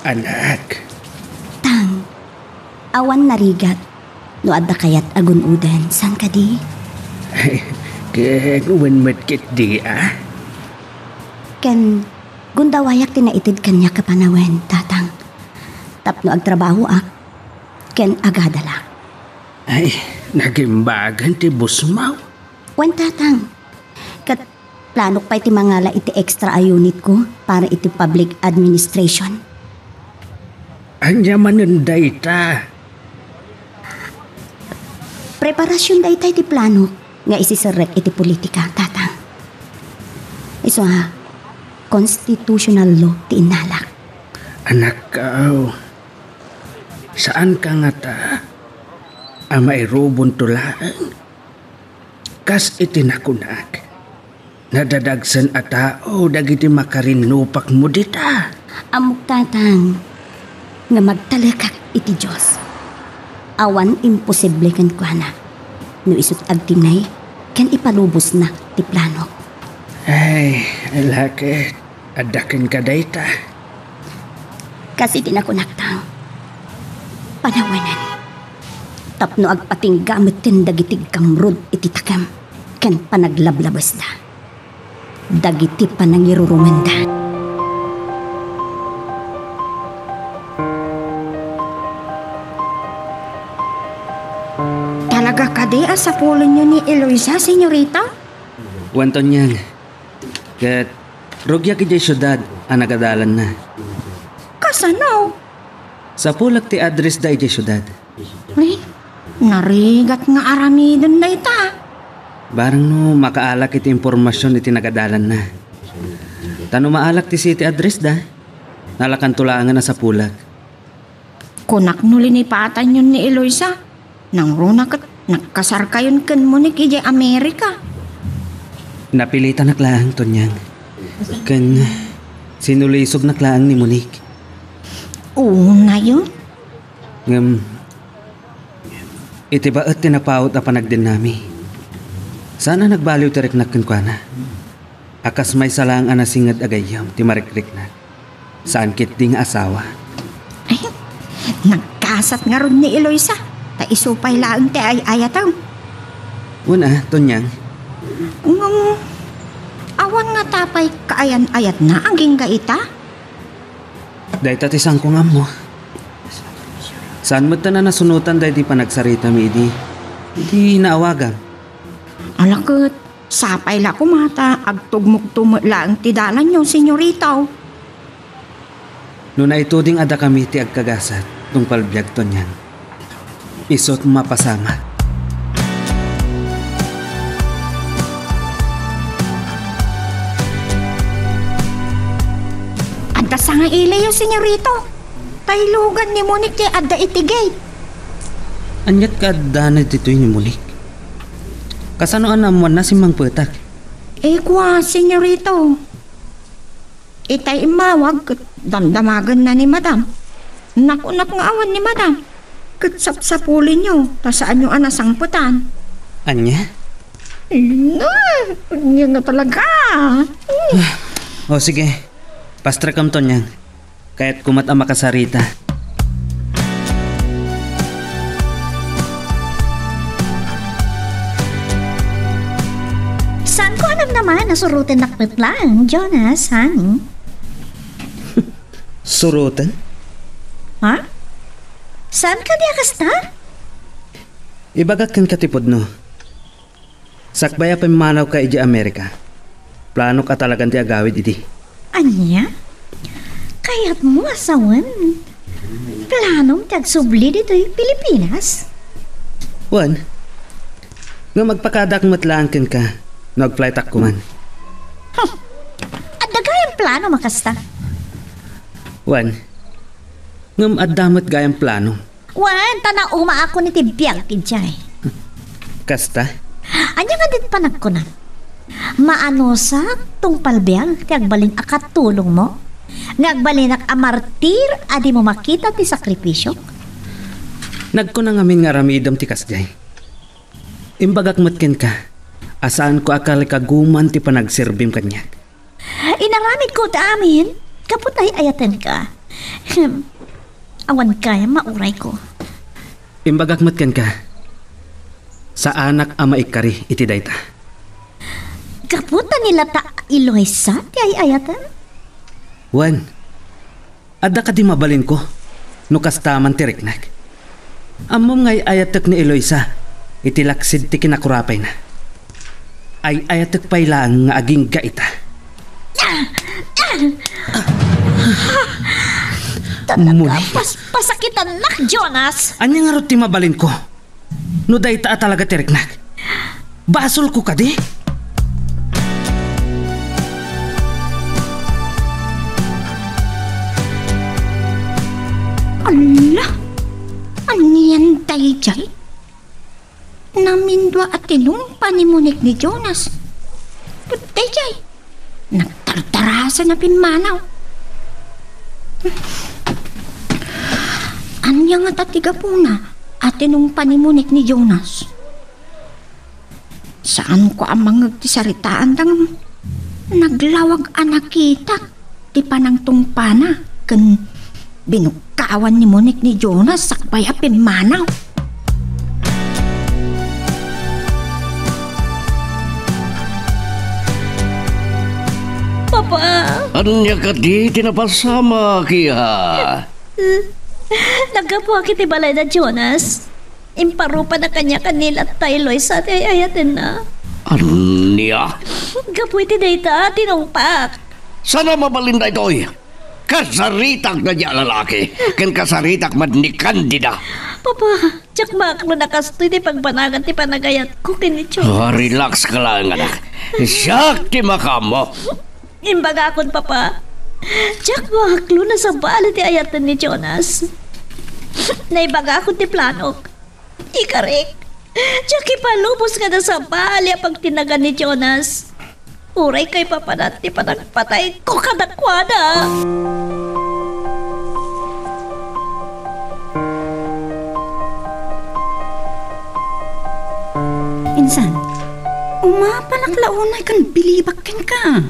anak. Tang, awan narigat. No adda kayat agun-udan. San ka di? Kung matkit di Ken, gundawayak tinaitid kanya kapanawen, tatang. Tapno agtrabaho ak. Ken agadala. Ay, nagimbagan ti busmaw. Wan tatang. Kat planok pa iti mangala iti extra a unit ko para iti public administration. Anya manunday ta. Preparasyon da iti plano nga isisirek iti politika, tatang. Iso ha, constitutional law ti inalak. Anak ko, saan ka nga ta? Amay robon tulaan. Kas itinakunak. Nadadagsan a tao dagiti makarinupak mo dita. Amok tatang, nga magtalakak iti Diyos. Awan imposible kan kuana. No isut agtinay, kan ipalubos na ti plano. Ay, lakit. Adakin ka dayta. Kasi tinakunaktang. Panawanan. Tapno agpating gamit tin dagitig kamrod iti takam. Kan panaglablabas na. Dagiti panangirurumanda. Talaga kadi sa pulo nyo ni Eloisa, senyorita? Wanton yan. Kat, rugya ki jay syudad, anagadalan na. Kasano? Sa pulak ti address da jay syudad. Ay, narigat nga aramidon na ita. Barang no, makaalak iti impormasyon iti nagadalan na. Tano maalak ti city address da, nalakan tulangan na sa pulak. Kunak no linipatan yun ni Eloisa. Nang runakat, nakasar kayon kan mo ni kiji Amerika. Napilitan na klaang tonyang. Kan, sinulisog na klaang ni Monique. Una yun? Ngam, iti baet tinapawot a panagdin nami. Sana nagbaliw tirek na kankwana. Akas may salang anasingad agayam ti marikrik na. Saan kit ding asawa. Ay, nagkasat nga ron ni Eloisa. Ta isupay laang ti ay ayataw. Una, tonyang. Awan nga tapay kaayan-ayat na aging gaita. Dahil tatisang ko nga mo. Saan mo ta na nasunutan dahil di pa nagsarita mi di? Di naawagan. Alakot, sapay la kumata, agtugmok-tumot laang ti dalan nyo, senyoritaw. Nuna ito ding ada kami ti agkagasat, tung palbyag tonyang. Isot mapasama. Adda sa nga ilayo, senyorito. Taylugan ni Monique ti adda itigay. Anyat ka danay dito'y ni Monique. Kasano anamuan na si Mang Petak? Kwa, senyorito. Itay imawag, kat damdamagan na ni madam. Nakunak nga awan ni madam. Kat sapsapulin nyo, ta saan nyo anasangputan. Anya? Yan nga talaga. O sige, pastra kam tonyang. Kaya't kumat ang makasarita. Saan ko alam naman na surutin nakpit lang, Jonas, han? Surutan? Ha? Saan ka niya kasta? Ibagak kan katipod no. Sakbaya pamanaw ka iji Amerika. Plano ka talagang ti agawid iti. Anya? Kaya't mo asawan. Planong tagsubli dito'y Pilipinas? Wan, nga magpakadak matlaan ka, nag-flight ako man. At dagayang plano makasta. Wan, ngam at damat gayang plano, Wan, tanauma ako ni tibiyag tijay. Kasta? Anya nga din panag ko na. Maano sa tungpalbiyag ti agbalin akatulong mo? Ngagbalin ak amartir adi mo makita ti sakripisyo? Nagko na ngamin nga ramidam ti kasjay. Imbagak matken ka. Asaan ko akal kaguman ti panagsirbim kanya. Inaramid ko ta amin. Kaputay ayatan ka. Awan kaya mauray ko. Imbagak matken ka. Sa anak ama ikari iti dayta. Kaputa nila ta Eloisa ti ayatan? Wan, adda ka di mabalin ko. No kastaman ti riknag. Amom ngay ayatek ni Eloisa. Iti laksid ti kinakurapay na. Ay ayatek pay lang nga aging gaita. Talaga, pasakitan nak, Jonas! Anya nga ro ti mabalin ko? No dayta talaga ti riknag. Basol ko ka di? Ala! Aniyan dayjay? Namindwa at tinumpa ni Munik ni Jonas. Dayjay, nagtartarasa na pinmanaw. Anya nga tatiga po na at tinumpa ni Munik ni Jonas. Saan ko ang mga tisaritaan tang naglawag anak kita ti panang tungpana kan binukawan ni Munik ni Jonas sakbay a pinmanaw. Papa! Anya ka di tinapasama kiha? Nagkapuha kiti balay na Jonas. Imparupa na kanya kanila tayo sa ti ayatin na. Anya? Gapu iti dayta tinungpak. Sana mabalinda ito'y. Kasaritak na niya lalaki. Ken kasaritak man ni Candida. Papa, tsak maklo na kastoy ti pagbanagan ti panagayat ko kinityo. Relax ka lang, anak. Siyak ti makamo. Imbaga akon, Papa. Tsak maklo na sa bali ti ayatan ni Jonas. Naibaga akon ti planok. Ikarik. Tsak ipalubos ka na sa bali pag tinagan ni Jonas. Uray kay papanat ti panagpatay ko kadakwada. Insan, umapalaklaunay kan bilibakin ka.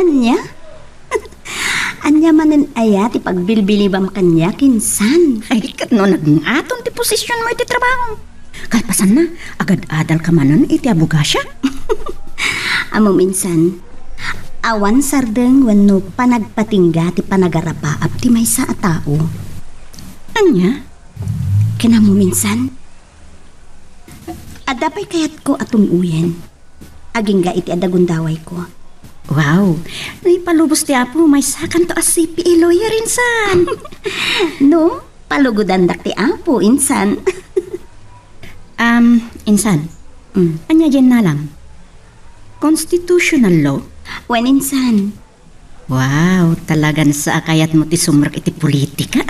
anya? Anya manen aya ti pagbilbilibam kanya kinsan. Ay, kat no nagngaton ti posisyon mo iti trabaho. Kalpasan na, agad-adal ka manon iti abugasya. Amo minsan, awan sardeng wenno panagpatingga ti panagarapaap ti maysa a tao. Anya? Kinamo minsan, adapay kayat ko atong uyen. Aging ga iti adagundaway ko. Wow, naipalubos ti apo may sakan to as CPA lawyer insan. No, palugudan dak ti apo insan. Insan, anya dyan na lang. Constitutional law? When insan. Wow, talagan sa akayat mo ti sumrak iti politika.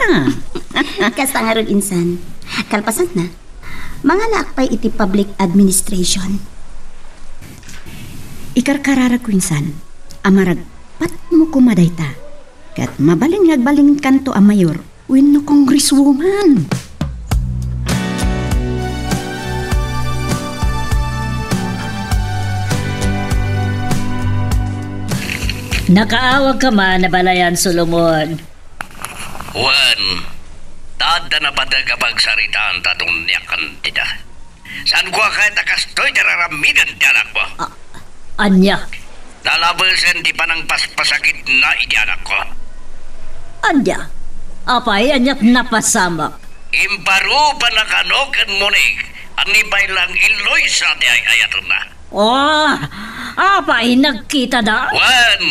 Kasangarod insan. Kalpasan na. Mga laakpay iti public administration. Ikarkarara ko insan. Amarag pat mo kumadayta. Kat mabaling nagbaling kanto a mayor wenno congresswoman. Nakaawag ka man na balayan, Solomon. Juan, tada na patag kapag saritaan tatong niyakan tida. Saan ko kahit nakastoy dararamigan di anak mo? Anya? Lalabasan di pa ng paspasakit na iti anak ko. Anya? Apay, anyak napasamak. Imparu pa na kanokan munig. Anibay lang iloy sa di ay ayaton na. Oh, apay, nagkita da? Juan,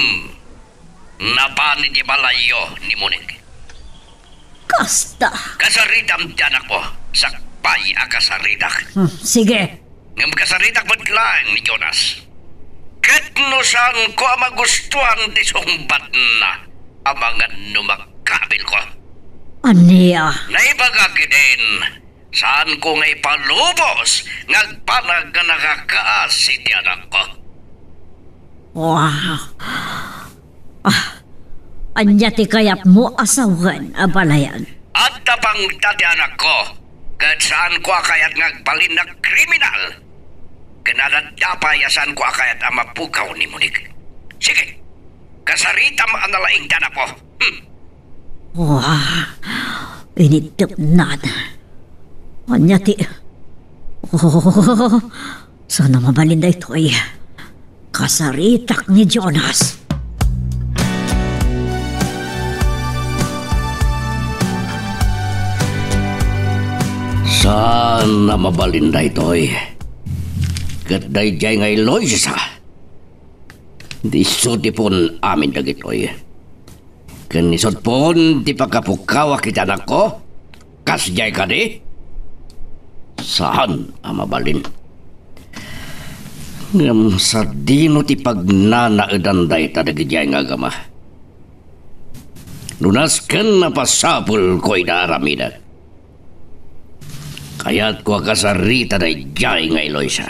napani di balayo ni munig. Kasta. Kasaritam di anak mo. Sakpay a kasaritak. Sige. Ngam kasaritak lang ni Jonas. Ket no saan ko magustuhan ti sumbat na amangan numakabil ko. Aniya? Naibagagi din. Saan ko ngay palubos ngagpanag nga nakakaas si tiyanak ko. Wow. Anya ti kayap mo asawan, abalayan. At tapang tatianak ko, kat saan ko akayat ngagbalin na kriminal. Kanadadapayasan ko akayat ang mapukaw ni Munik. Sige, kasaritam ang nalaing dana po. Wow. Initip na. Anya ti... Oh, sana mabalinda ito ay kasaritak ni Jonas. Saan na mabalinda ito ay? Katday jay ngay Loisa. Di suti pon amin dagitoy. Kanisot pon di pagkapukawa kita na ko. Kasjay ka di? Saan ang mabalin? Ngam sa dino ti pagnanaadanday tadagijay nga gama. Lunas kan na pasapul ko'y naaramida. Kaya't ko kasarita na jay nga Eloisa.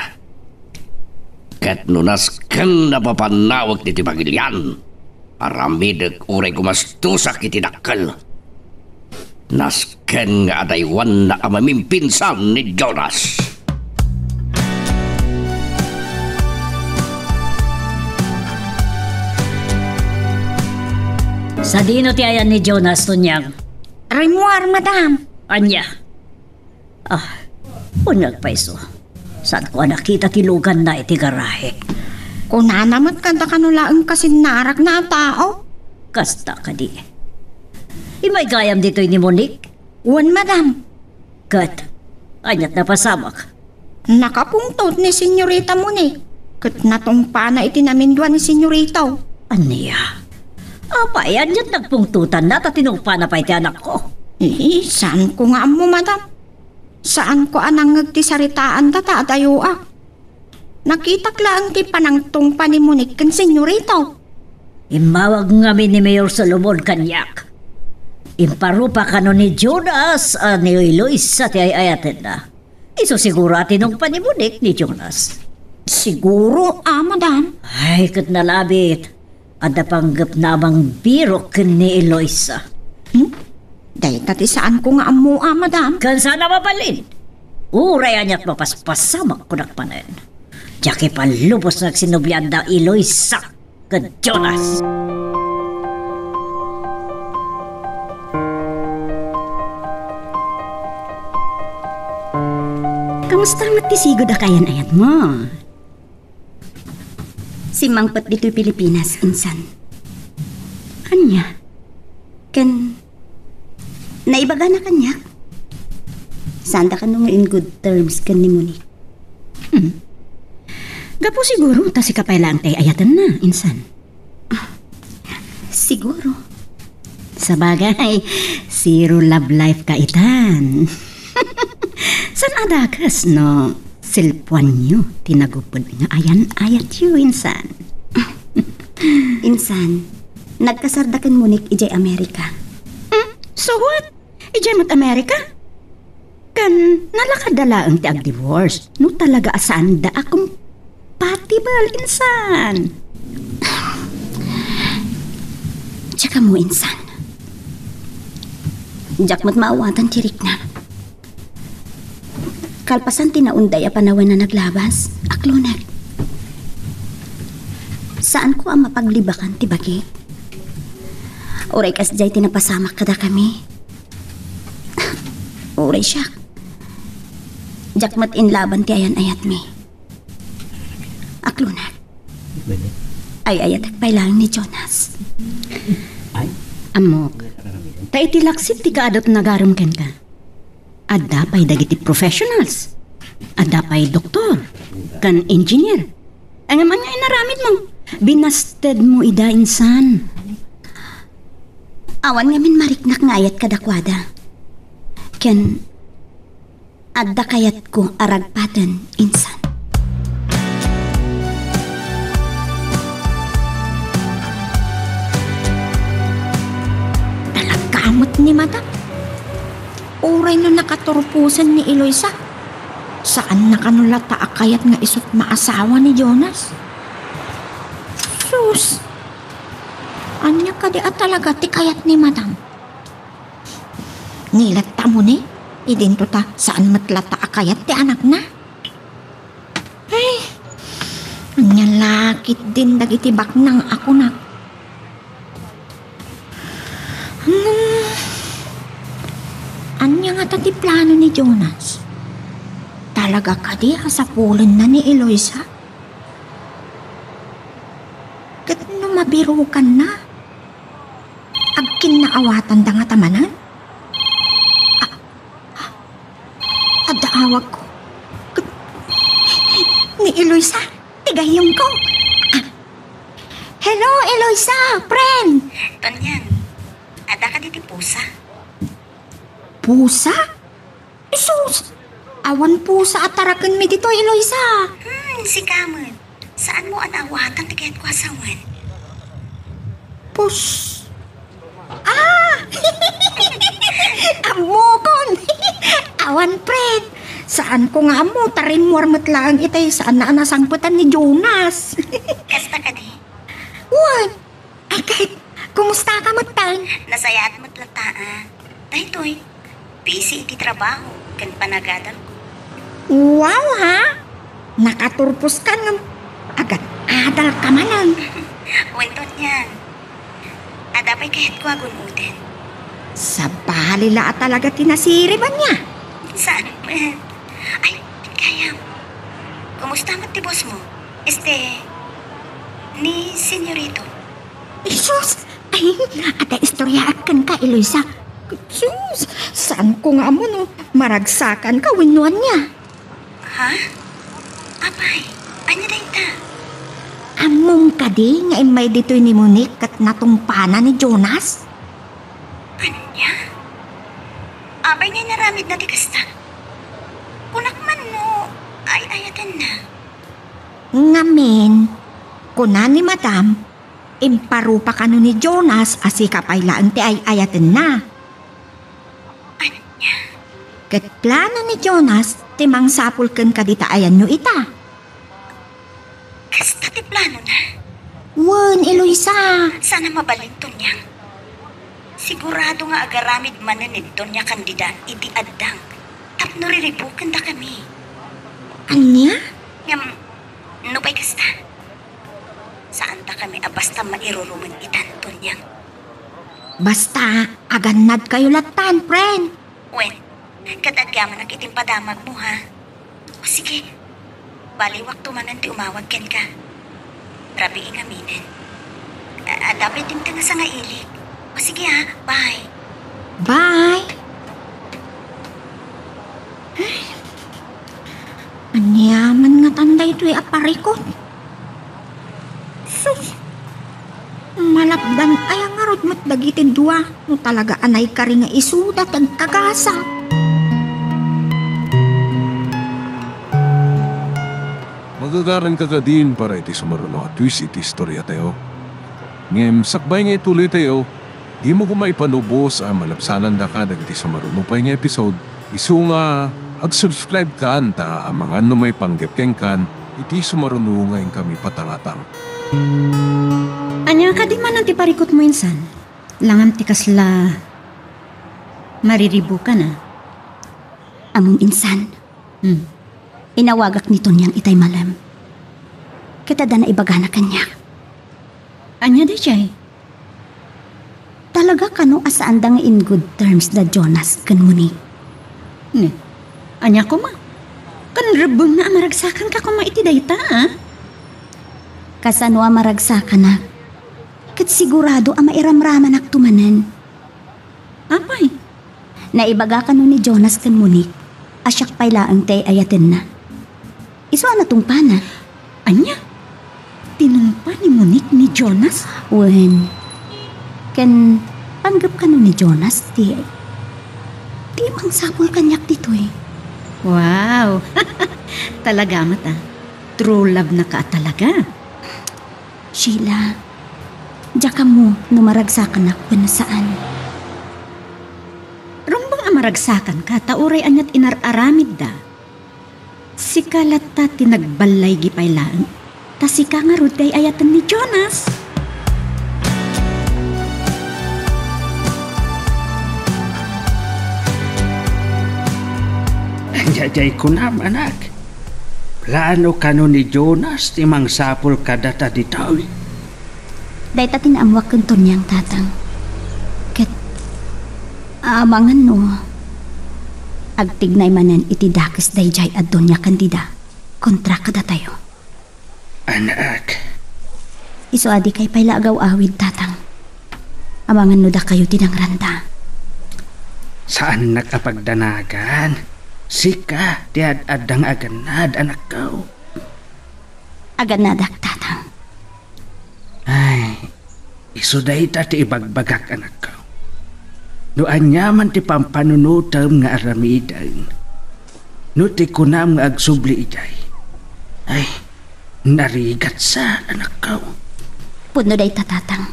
Kat nunas kan na papanawag ti Pagilian. Aramidag uray kumastusak itinakal. Nasken nga adaywan na amamimpinsan ni Jonas. Sa dino ti ayan ni Jonas tunyang? Remuar, madam. Anya? Unyag pa iso. Saan ko nakita tilugan na iti garahe? Kunanamat kanta kanulaang kasinarak na tao. Kasta ka di. Imay gayam dito'y ni Monique? Wan, madam. Kat, anyat na pasamak. Nakapungtot ni Senyorita Monique. Kat natungpa na itinamindwa ni Senyorita. Aniya? Apay, anyat nagpungtutan na tatinungpa na pa iti anak ko. Saan ko nga mo, madam? Saan ko anang nagtisaritaan tatadayo ah? Nakitaklaan ti panangtong pa ni Monique kan Senyorita. Imawag ngamin ni Mayor Solomon kanyak. Imparupa ka ni Jonas ni Eloisa ti ayatin na. Iso siguro atin nung panimunik ni Jonas. Siguro, madam. Ay, kat nalabit. Ada panggap namang biro ken ni Eloisa. Dahil tati saan ko nga amo, madam. Kan sana mabalin. Uray anyat mapaspasamak ko nakpanen. Jaki palubos nagsinubyan da Eloisa ken Jonas. Kamusta nga tisigod akayan ayat mo? Si Mangpet dito'y Pilipinas, insan. Anya? Kan... Naibaga na kanya? Sanda ka nung in good terms kan ni Monique? Gapo siguro, ta si kapailaan kay ayatan na, insan. Siguro. Sabagay, zero love life ka itan. San adakas, no? Silpuan nyo, tinagupod nga ayan-ayat yu, insan. Insan, nagkasardakan Monique ijay Amerika. So what? Ijay mat Amerika? Kan nalakadalaang ti ag-divorce. No talaga asaan da akong compatible, insan. Tsaka mo, insan. Diyak mo't maawatan tirik na. Kalpasan tinaunday a panawan na naglabas, aklonak. Saan ko ang mapaglibakan, tibagi? Oray kas jay tinapasamak kada kami. Oray siya. Jakmat in laban ti ayan-ayat mi. Aklonak. Ay ayat pailang ni Jonas. Amok. Ta itilaksit ti kaadot nagarum ken ka. Adda pa'y dagiti professionals. Adda pa'y doktor. Kan engineer. Ang naman nga inaramid mo. Binasted mo ida, insan. Awan nga min mariknak nga ayat kadakwada. Ken, adda kayat ko aragpatan, insan. Talagamot ni madam. uray no nakaturpusan ni Eloisa. Saan na kanulata akayat nga isot maasawa ni Jonas? Sus! Anya ka di at talaga ti kayat ni madam. Nilata mo ni, idinto ta saan matlata akayat ti anak na. Ay, anya lakit din dagiti baknang ako na. Anya nga tati plano ni Jonas? Talaga ka di asapulan na ni Eloisa? Kat no mabirukan na? Agkin na awatan da nga tamanan? Adaawag ko. Ni Eloisa, tigayong ko. Hello, Eloisa, friend! Tonyan, ada ka diti pusa? Pusa? Isus! Awan pusa at tarakan mi dito, Eloisa. Si Kaman. Saan mo anawatan ti kahit ko asawan? Pus... Amokon! Awan, friend. Saan ko nga mo? Tarin mo armat lang itay saan na nasangputan ni Jonas. Kasta ka di? What? Ay, kahit, kumusta ka matang? Nasaya at matlataan. Dahitoy, busy iti trabaho, kan panagadal ko. Wow, ha? Nakaturpos ka ng agad adal ka manang. Wentot niyan. Ada pa'y kahit ko agunutin. Sa balila at talaga tinasiri ba niya? Saan man? Ay, kaya. Kumusta mo ti boss mo? Ni senyorito. Isus! Ay, ata istoryaan ka, Eloisa. Sus! Saan ko nga mo, no? Maragsakan ka, winuan niya. Ha? Apay, anya na ita? Among ka di, nga imay dito'y ni Monique kat natumpana ni Jonas? Anya? Abay ngay naramid na ti kasta. Kunak man no, ay ayatan na. Ngamin, kuna ni Madam, imparupa ka no ni Jonas asika pailaan ti ay ayaten na. Anya? Kat plano ni Jonas, timang sapulken ka dita ayan nyo ita. Kasta ti plano na. Wan, Eloisa. Sana mabalinton niya. Sigurado nga agaramid mananid doon niya kandida iti addang. Tapno riribukan da kami. Anya? Ngam, no pa'y kasta. Saan ta kami basta mairuruman itanton niya. Basta, aganad kayo latan, friend. Wen, kadagyaman ang itim padamag mo ha. O sige, baliwak tumanan ti umawag ken ka. Rabi ingaminin. Dapat din nga sa nga ilik. O sige ha, bye. Bye. Anyaman nga tanday ito'y aparikot. Sus. Malapdan ay ang arot matdagitin dua. No talaga anay ka rin nga isudat ang kagasa. Magagaran ka din para iti sumaruno at twist iti istorya tayo. Ngem, sakbay nga ituloy tayo. Di mo kumaipanubos ang malapsanan da ka dagiti sumaruno pa nga episode. Isu nga, ag-subscribe ka anta ang mga may panggapkeng kan iti sumaruno ngayon kami patangatang. Anya ka di man ang tiparikot mo insan. Langam ti kasla mariribo ka na. Among insan. Inawagak nito niyang itay malam. Kita da na ibagana kanya. Anya di jay? Talaga kano asaan da nga in good terms da Jonas kan Monique. Ne, anya ko ma. Kan rebeng na amaragsakan ka kung maiti dayta ha? Kasano amaragsakan na. Kat sigurado ang mairamraman ak tumanan. Apay? Naibaga ka no ni Jonas kan Monique. Asyak pay laang tay ayaten na. Iswa na tong pana. Anya? Tinumpa ni Monique ni Jonas? Wen. Ken panggap ka no ni Jonas di mang sapol kanyak dito eh. Wow! Talaga mata. True love na ka talaga. Sheila, diya ka mo numaragsakan ako na saan. Rumbang maragsakan ka, tauray anyat inararamid da. Si kalata tinagbalay gipay lang, ta si ka nga ruday ayatan ni Jonas. Jajay ko na, anak. Plano ka no ni Jonas, timang sapol ka data di tao. Day ta tinaamwak kanton niyang tatang. Ket, amangan no, agtignay manan iti dakes day jay adon niya kandida, kontra kada tayo. Anak, Iso adi kay payla agaw awid tatang. Amangan no da kayo tinangranda. saan nakapagdanagan? Sika, diad adang aganad, anak ko. Aganadak tatang. Ay, isuday ti ibagbagak, anak ko. Noan yaman ti pampanunutam nga aramidan. No ti kunam nga agsubli ijay. Ay, narigat sa, anak ko. Puno day tatatang.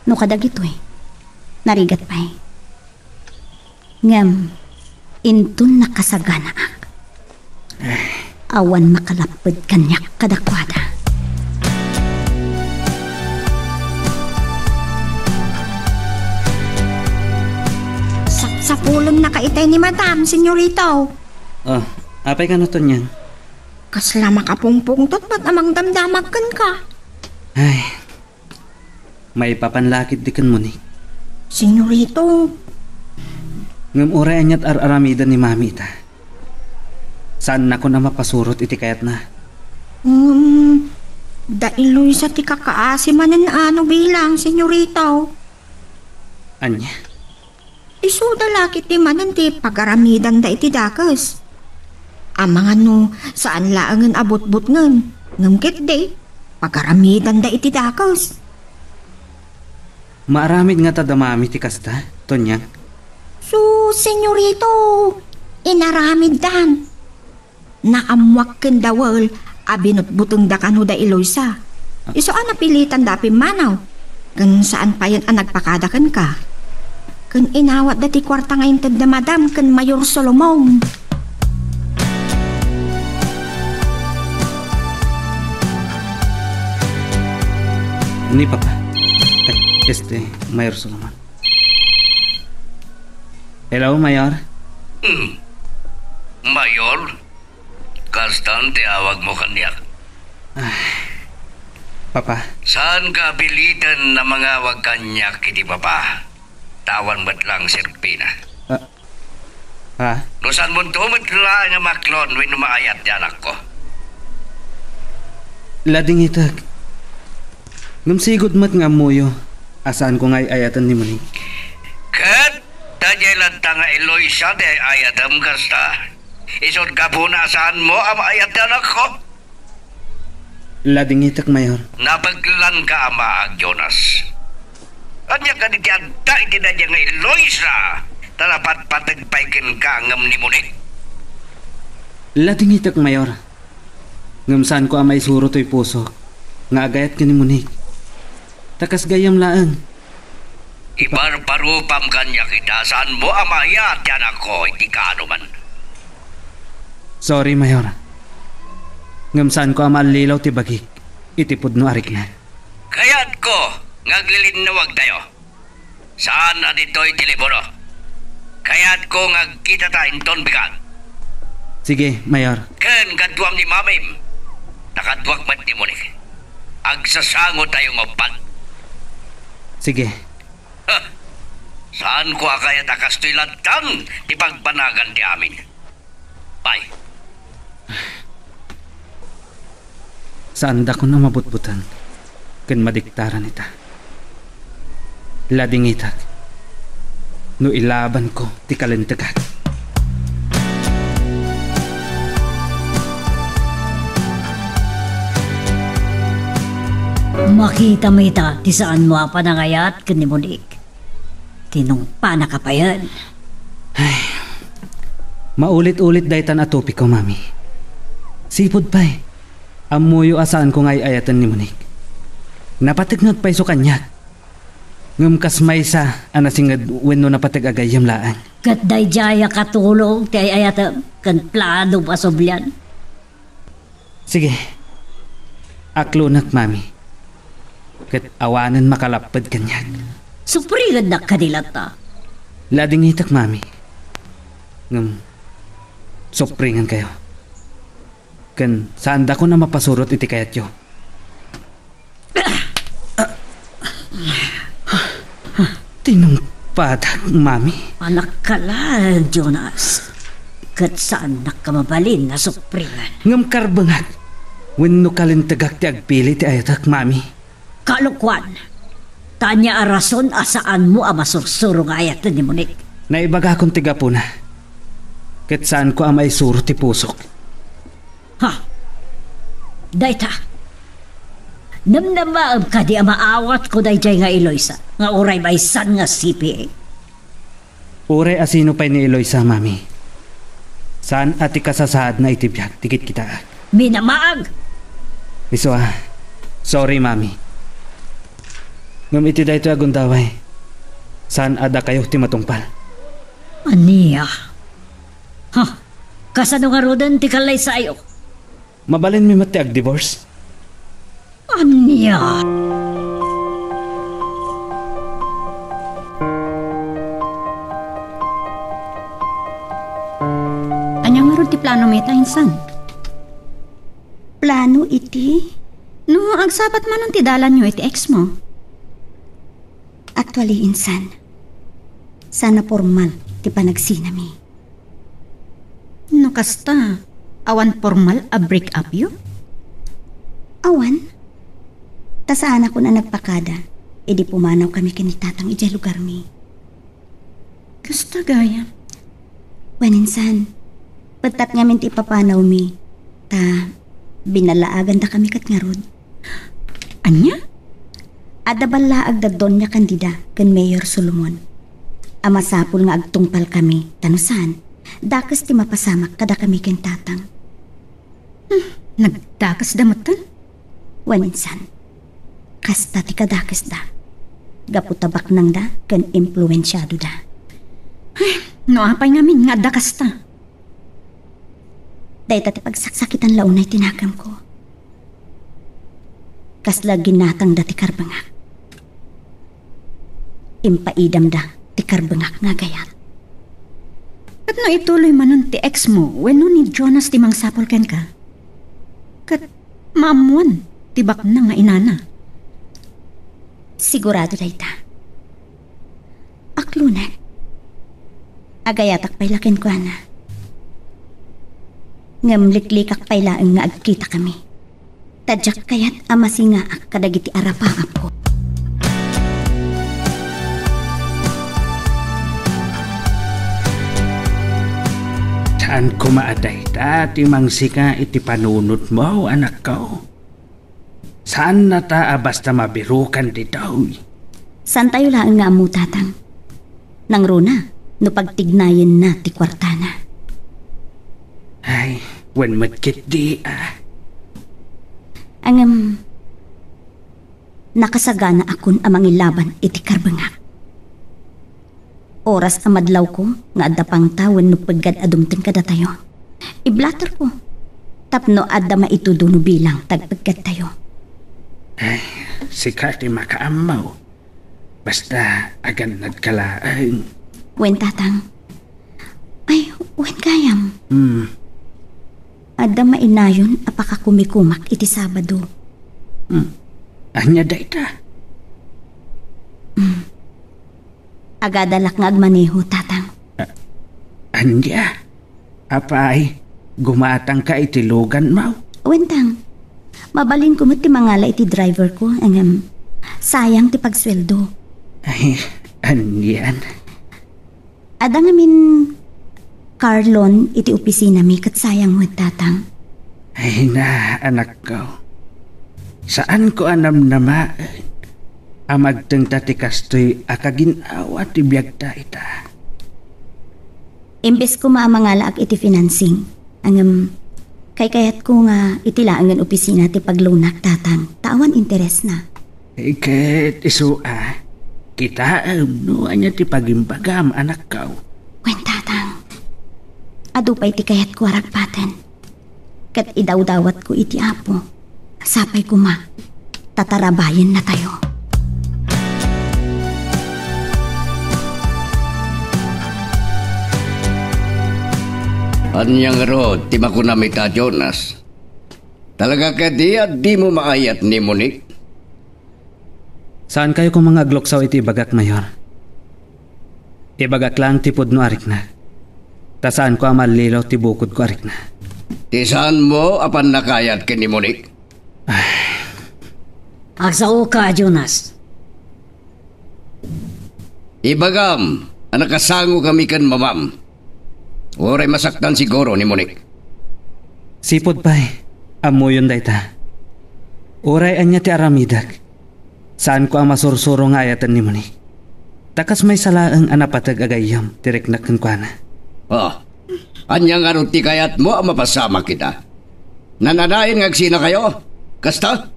No kadagito narigat pa'y. Ngam, intun nakasagana ak. Awan makalapad kanyak kadakwada. Sa pulong nakaitay ni Madam, senyorito. Oh, apay ka na to niyan? Kasla makapungpungtot ba't amang damdamagkan ka? Ay, may papanlakit di kan mo ni. Senyorito, Ngam oray anyat aramida ni mami ita. Saan na ko na mapasurot iti kayat na? dailoy sa ti kakaasimanan ano bilang, senyorito. Anya? Iso dalakit ti manan ti pagaramidan da iti dakas. Amangan no, saan laangan abot-bot ngan. Ngamkit de, pagaramidan da iti dakas. Maaramid nga tadamami ti kasta, Tonyang. So, senyorito, inaramid dan. Naamwak ken dawal, abinot-buteng da kano da iloysa. Iso napilitan da pimanaw. Kan saan pa yan nagpakadakan ka. Kan inawat da ti kwarta ngayon tad da Madam kan Mayor Solomon. Ni papa. Mayor Solomon. Hello, Mayor. Mayor, kastan tiawag mo kanyak. Papa. Saan ka pilitan na mga wag kanyak iti papa? Tawan ba't lang sirpina? Ha? No saan mo tumatla nga maklon when maayat di anak ko? Lading itag. Ngumsigod mat nga moyo. Asaan ko nga'y ayatan ni Moni? Kat, tadyalan ta nga Eloisa di ayatam kasta. Isod ka po na saan mo ang ayat di anak ko? Lading itak, Mayor. Napaglan ka ama ag Jonas. Anya ka di tiyanta iti na nga Eloisa. Tanapat patagpaikin ka ngam ni Moni. Lading itak, Mayor. Ngamsaan ko amay suro to'y puso. Nga agayat ka ni Moni. Takas gayam laang. Ibarparupam kanya kita saan mo amayat yan ako, hindi ka anuman. Sorry, Mayor. Ngamsaan ko amalilaw ti bagik. Itipod no arik na. Kaya't ko, ngaglilinawag tayo. Saan na dito'y telepono? Kaya't ko ngagkita tayong ton bigan. Sige, Mayor. Ken kadwam ni mamim. Nakadwag mat ni Monik. Agsasango tayong opat. Sige. Saan ko kaya takastoy lantang di pagbanagan di amin? Bye. Saan da ko na mabutbutan? Ken madiktaran ita. Lading itak. No ilaban ko ti kalentagak. Makita mo ita, ti saan mo panangayat ken ni Monik. Tinungpa na ka pa yan. Maulit-ulit daytan atopi ko, Mami. Sipod pa'y. Amuyo asaan ko nga'y ayatan ni Monik. Napatignot pa'y so kanyak. Ngumkas may sa anasingad wenno napatig agayam laan. Kat dayjaya katulong, ti ayata kan plano pasoblyan. Sige. Aklunak, mami. Kat awanan makalapad kanyan. Supringad na kanilata. Lading itak, mami. Sopringan kayo. Kan saan da ko na mapasurot iti kayat yo. Tinungpadak, mami. Anak ka lang, Jonas. Kat saan nakamabalin na supringan? Ngam karbangat. Wenno kalintagak ti agpili ti ayatak, mami. Kalukwan. Tanya arason asaan mo ang masursuro nga ayat ni Monik. Naibaga akong tiga po na. Kat saan ko ang maisuro ti pusok. Ha? Dayta. Namnamaam ka di maawat ko dayjay nga Eloisa. Nga uray may san nga CPA. Uray asino pa'y ni Eloisa, mami. Saan ati kasasahad na itibyak tikit kita? Minamaag! Iso sorry, mami. Ngam iti dayto agundaway. Saan ada kayo ti matungpal? Aniya? Ha? Kasano nga rodan ti kalay sayo? Mabalin mi mati ag-divorce? Aniya? Anyang nga ron ti plano meta insan? Plano iti? No, agsapat man ang tidalan nyo iti ex mo. Actually, insan. Sana formal ti panagsinami. No, kasta. Awan formal a break up yo? Awan? Tasaan ako na nagpakada. E di pumanaw kami kinitatang ijay lugar mi. Kasta gaya? Wan insan. Patat nga min ti papanaw mi. Ta, binalaagan da kami kat ngarod. Anya? Adabalaag da Doña Candida ken Mayor Solomon. Amasapul nga agtungpal kami, tanusan, dakas ti mapasamak kada kami ken tatang. Nagdakas damatan? Waninsan, kasta ti kadakas da. Gaputabak nang da ken impluensyado da. No apay ngamin nga dakas ta. Dahil ti pagsaksakitan launay tinakam ko. Kasla ginatang da ti karbangak. Impaidam da ti karbangak nga gayat. At no ituloy manon ti ex mo, wenno ni Jonas ti mangsapol ken ka? Kat maamuan ti bakna nga inana. Sigurado dayta. Aklunak. Agayatak pay lakin ko ana. Ngamliklikak pay laeng nga agkita kami. Tadyak kayat amasinga ak kadagiti arapaap ko. Saan ko maaday dati mangsika iti panunot mo, anak ko? Saan na ta basta mabirukan di daw? Saan tayo laang nga amu tatang? Nang runa, no pagtignayin na ti kwartana. Ay, when matkit di nakasagana akon amang ilaban iti karbangak. Oras amadlaw ko nga adda pang tawon no paggad adumteng kada tayo. Iblatter ko. Tapno adda maituduno bilang tagpagkat tayo. Ay, sikati makaamaw. Basta agan nagkalaan. Wen tatang. Ay, wen kayam. Adda mainayon apakakumikumak iti Sabado. Anya dayta? Agadalak nga agmaneho, tatang. Anya? Apay, gumatang ka iti lugan mo? Wentang, mabalin ko mo ti mangala iti driver ko. Sayang ti pagsweldo. Ay, anyan? Ada nga min Carlon iti opisina mi kat sayang mo, tatang. Ay na, anak ko. Saan ko anam naman? Amagteng tati kastoy akaginawa ti biyag ta ita. Imbes ko maamangala ak iti financing. Kayat ko nga iti laangan opisina ti paglunak, tatang. Tawan interes na. Iket isu kita no anya ti pagimbagam, anak ko. Wen Adupay ti kayat ko aragpatan. Kat idawdawat ko iti apo. Sapay ko ma, tatarabayan na tayo. Anyang rod, ti makunamita, Jonas. Talaga ka di mo maayat ni Monique? Saan kayo kung mga agloksaw iti bagak, Mayor? Ibagak lang ti pudno arik na. Ta saan ko amalilaw ti bukod ko arik na. Ti saan mo apan nakayat ken ni Monique? Agsao ka, Jonas. Ibagam, anak kasango kami kan mamam. Oray masaktan siguro ni Monique. Sipod pa'y, amo yun dayta. Oray anya ti aramidag. Saan ko ang masursuro nga ayatan ni Monique? Takas may salaang anapatag agayam, direk na kankwana. Anyang anong ti kayat mo ang mapasama kita? Nananayin ngagsina kayo? Kasta?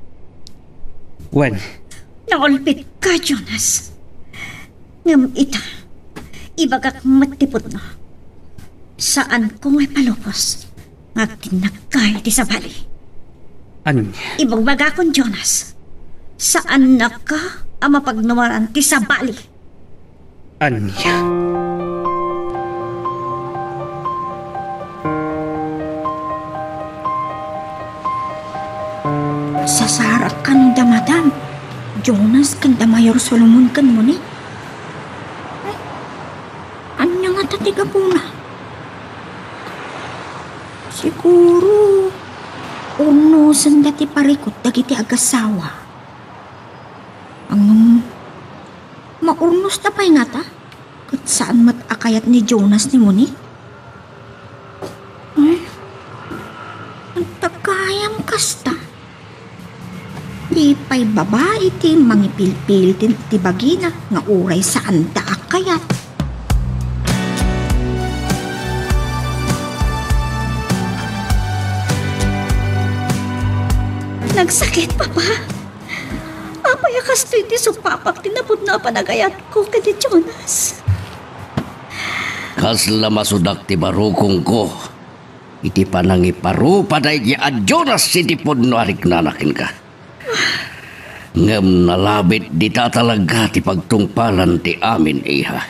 Wen, Naulpit ka, Jonas. Ngam ita, ibagak matipod na. Saan ko may palupos? Ngagtinagkay ti sa bali. anya? Ibagbaga kon, Jonas. Saan na ka ang mapagnumaran ti sa bali? Anya? Sasarat kan da madam. Jonas kan da Mayor Solomon kan mo ni. Anya nga tatiga po na. Siguro unusan dati parikot dagiti agasawa. Ang maurnos na pa'y nga ta? Kat saan matakayat ni Jonas ni Moni? Ang tagayam kasta. Di pa'y babae ti mangipil-pil ti bagina nga uray saan da akayat. Nagsakit, Papa. Apay kastoy ti supapak tinapod na panagayat ko kadi Jonas. Kasla masudak ti barukong ko. Iti panangiparu paday ti a Jonas iti podno arik nanakin ka. Ngam nalabit di tatalaga ti pagtungpalan ti amin iha.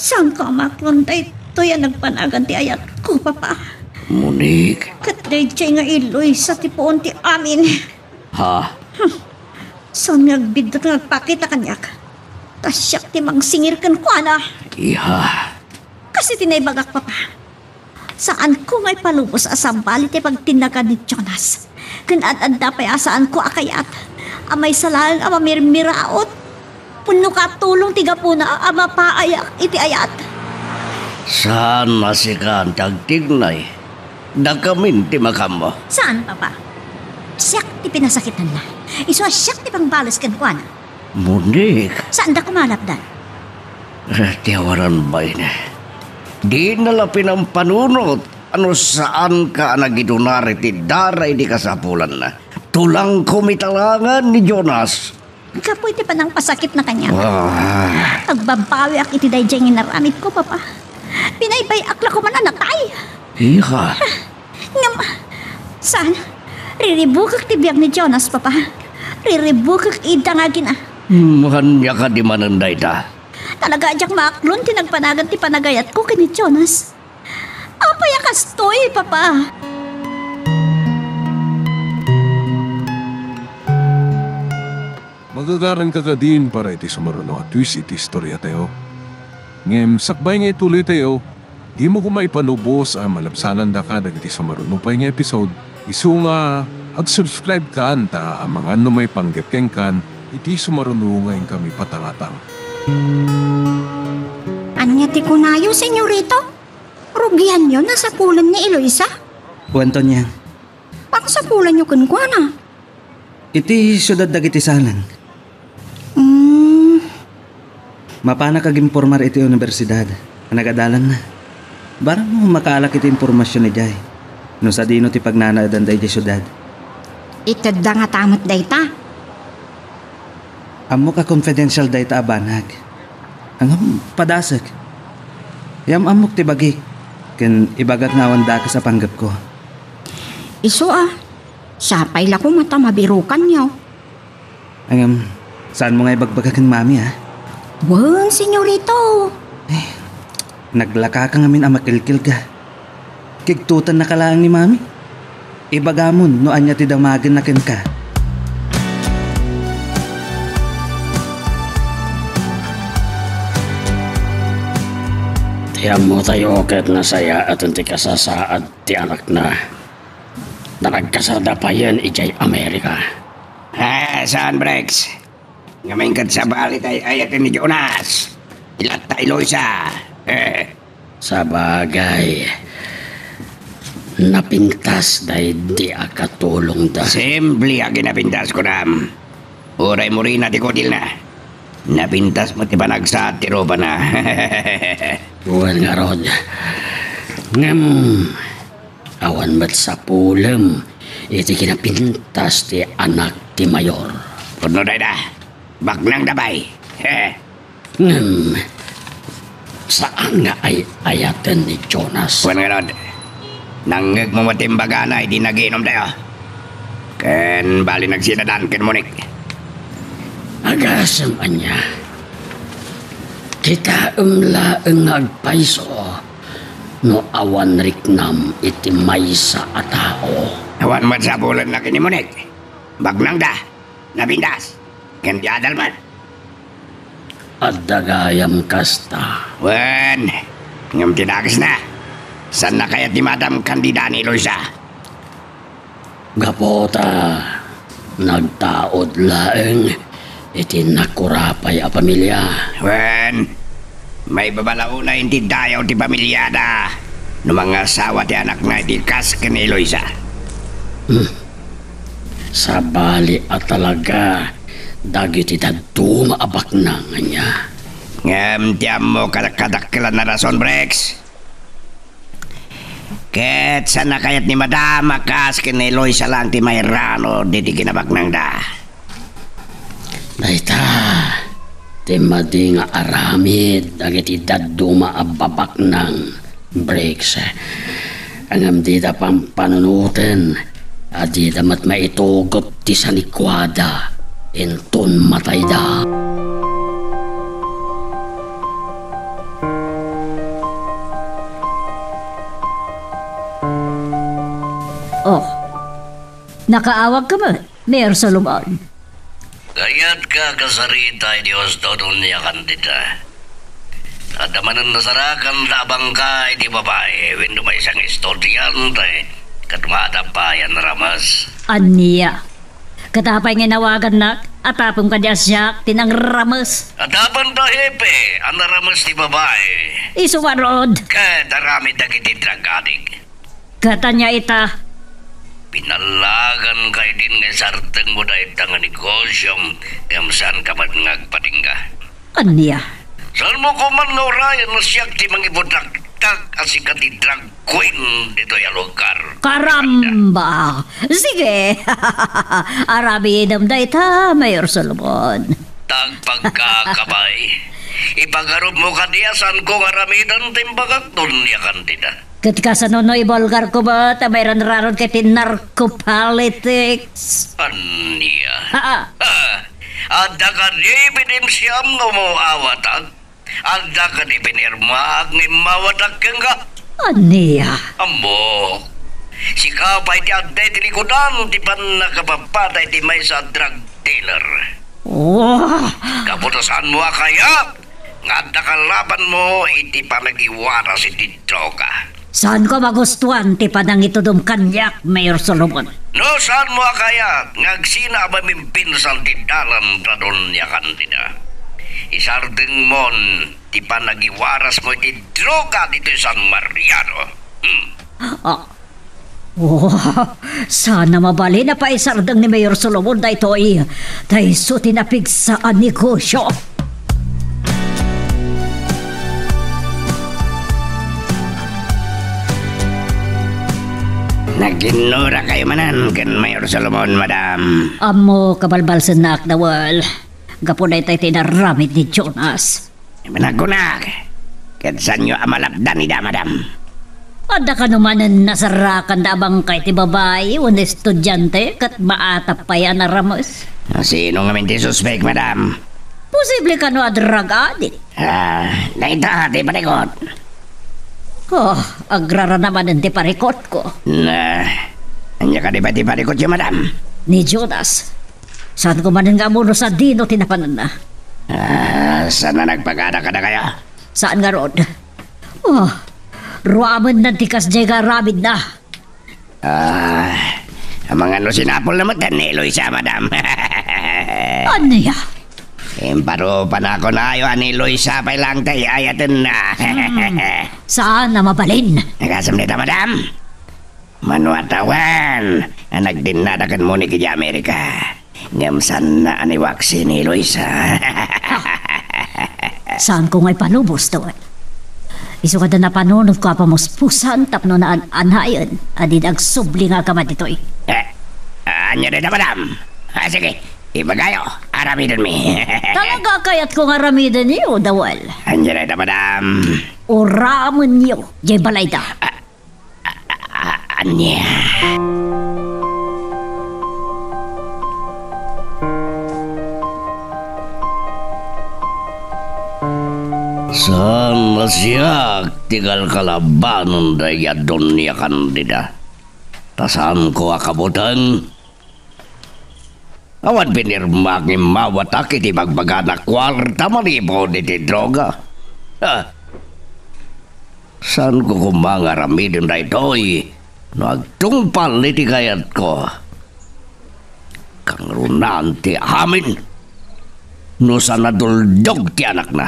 Saan ka maklontay to yan nagpanagan ti ayat ko, Papa? Monique. Katday nga iloy sa tipoon ti amin. Ha? Saan nagbidot nga nagpakita kanyak? Tasyak ti mangsingir kan ko, ana. Iha. Kasi tinaybagak, Papa. Saan ko ngay palubos asambali ti pagtinagan ni Jonas? Kanad-anda pa saan ko akayat. Amay salaan amamirmiraot. Puno ka tulong tiga po na amapaayak iti ayat. Saan masikan tagtignay? Nagamin ti makam mo. Saan, Papa? Siyak ti pinasakitan na. Iswa siyak ti pangbalos kan kuana. Monique. Saan da kumalapdan? Tiyawaran ba yun? Di nalapin ang panunot. Ano saan ka nagidunari ti daray di kasapulan na. Tulang kumitalangan ni Jonas. Kapoy ti panang pasakit na kanya. Pagbabawi ak iti dayjay nginaramid ko, Papa. Pinaybay akla ko man anakay. Iha. Ngam, saan? Riribukak ti biyag ni Jonas, Papa. Riribukak idangagin ah. Hanya ka di mananday ta. Talaga adyak maaklon tinagpanagan ti panagayat ko kini Jonas. Apay akastoy, Papa. Magagaran ka din para iti sumaruno at twist iti istorya tayo. Ngem, sakbay nga ituloy tayo, di mo kumaipanubos ang malapsanan da ka iti sumaruno pa nga episode. Isu nga, ag-subscribe ka anta ang mga ano may panggepkeng kan, iti sumaruno ngayon kami patangatang. Anya ti kunayo, senyorito? Rugihan nyo nasa pulan ni Eloisa? Buwanto niya. Pakasapulan nyo kunkwana. Iti syudad dagiti salan. Mapana kag impormar iti universidad. Nagadalan na. Barang mo makaalak iti impormasyon ni Jay. No sa dino ti pagnanaadan day di syudad. Itadda nga tamat dayta. Amo ka confidential dayta abanag. Ang padasag. Yam amok ti bagi. Ken ibagak ngawan da ka sa panggap ko. Iso sapay la ko mata mabirukan niyo. Angam, saan mo nga ibagbagakin mami ha? Wan, senyorito. Naglaka ka ngamin amakilkil ka. Kigtutan na kalaang ni mami. Ibagamon no anya ti damagin na ken ka. Tiyam mo tayo ket na saya at ti kasasaad ti anak na. Nagkasada pa yan ijay Amerika. Saan, Brex? Ngamin kat sa balit ay ayatin ni Jonas. Ilat tayo isa. Sa bagay, napintas dahil di akatulong da. Simple ang ginapintas ko nam. Uray mo rin natin ko dil na. Napintas mo ti panagsaat ti roba na. Buwan nga rod. Ngam, awan ba't sa pulam, iti kinapintas ti anak ti mayor. Puno day da. Baknang dabay. Ngam, saan nga ay ayatan ni Jonas? Buwan nga rod. Nangag mo matimbaga na, hindi nagiinom tayo. Ken bali nagsinadan ken Monik. Agasam anya. Kita laeng agpaiso no awan riknam iti maysa a tao. Awan mat sa bulan na kini Monik. Bagnang da. Nabindas. Ken di adal man. At dagayam kasta. Wan. Ngam tinagas na. San na kaya ti Madam Candida ni Luisa? Gapota. Nagtaod laeng iti nakurapay a pamilya. Wan. May babalao na hindi dayaw ti pamilyada. No mga asawa ti anak na iti kas ken ni Luisa. Sa bali at talaga dagiti daduma abak na nga niya. Ngam tiyam mo kadakadakilan na rason, Brex. Ket san na kayat ni Madam makas ken ni Luisa lang ti mayrano diti kinabak nang da. Dahita, ti madi nga aramid dagiti daduma ababak ng breaks. Angam di da pampanunutin at di damat maitugot ti sanikwada inton matay da. Oh, nakaawag ka ba, Mayor Solomon? Kayat ka kasarita Diyos doon niya kandida. At amanan nasarakan labang ka di babae when may isang estudyante katmatapayan ramas. Aniya. Katapay nga nawagan na, atapong ka siya, tinang ramas. At apan da hepe, ang naramas di babae. Isuwarod. Kadarami dagiti drug addict. Kata niya ita. Pinalagan kay din nga sarteng mo dahil nga negosyong gamsan ka magngagpatingga. Aniya. Saan mo kuman nga orayan na siyak ti mangibudak-tak at sikat di drag queen dito yung lugar? Karamba! Sige! Arabi damday ta, Mayor Solomon. Tagpagkakabay. Ipagarob mo ka diya saan kong aramidan timbagak doon niya kandida. Katika sa nonoy bolgar ko ba, ta mayroon raron kiti narco-politics. Aniya. Ha? Ada ka di evidensyam nga mo awatag. Ada ka di pinirmaag ni mawatak ka. Aniya. Ambo. Si kapay ti aday ti likodan ti pan nakapapatay ti may sa drug dealer. Oh! Kaputusan mo kaya nga kalaban mo iti panagiwaras iti droga. Saan ko magustuhan ti padang itudom kanyak, Mayor Solomon? No, saan mo kaya ngagsina ba mimpinsan ti dalan radon niya kandida? Isardeng mon ti panagiwaras mo iti droga dito San Mariano. Oh, sana mabali na pa isardang ni Mayor Solomon da ito dahil so tinapig sa negosyo. Naginura kayo manan ken Mayor Solomon, Madam. Amo kabalbal sa nakdawal. Gapunay tayo tinaramid ni Jonas. Managunak. Katsan nyo amalapdan ida, madam. Ada ka naman ang nasarakan na abang kay ti babae o na estudyante kat maatap pa yan na ramos. Sino nga minti suspect, madam? Posible ka no a drug addict. Naita, di panikot. Oh, agrara naman ang ti parikot ko. Anya ka di ba ti panikot siya, madam? Ni Judas. Saan ko man nga muno sa dino tinapanan na? Saan na nagpagana ka na kaya? Saan nga rod? Oh, ruaman ng tikas jega rabid na. Ang mga no sinapol na matan ni Eloisa, madam. Ano ya? Paro panako na ayo ani Eloisa pa lang tayo ayatan na. Saan na mabalin? Nagasam nita, madam. Manuatawan na nagdinadakan mo ni kaya Amerika. Ngamsan na ani waksi ni Eloisa. Saan ko nga'y panubos doon? Iso ka na panunod ko pa muspusan tapno na anayan. Adin ang subli nga kama dito'y. Anya rin na, madam. Sige, ibagayo. Aramidon mi. Talaga kayat kong aramidon niyo, dawal. Anya rin na, madam. Uraman niyo, jay balayda. Anya. Saan na siya tigal kalabanon daya doon niya kandida? Tasaan ko akabutan? Awan pinirmak ni mawatak iti bagbaga na kwarta manipo iti droga. Saan ko kumangaramidin na ito'y nagtungpal iti kayat ko? Kang runan ti amin. No sa naduldog ti anak na.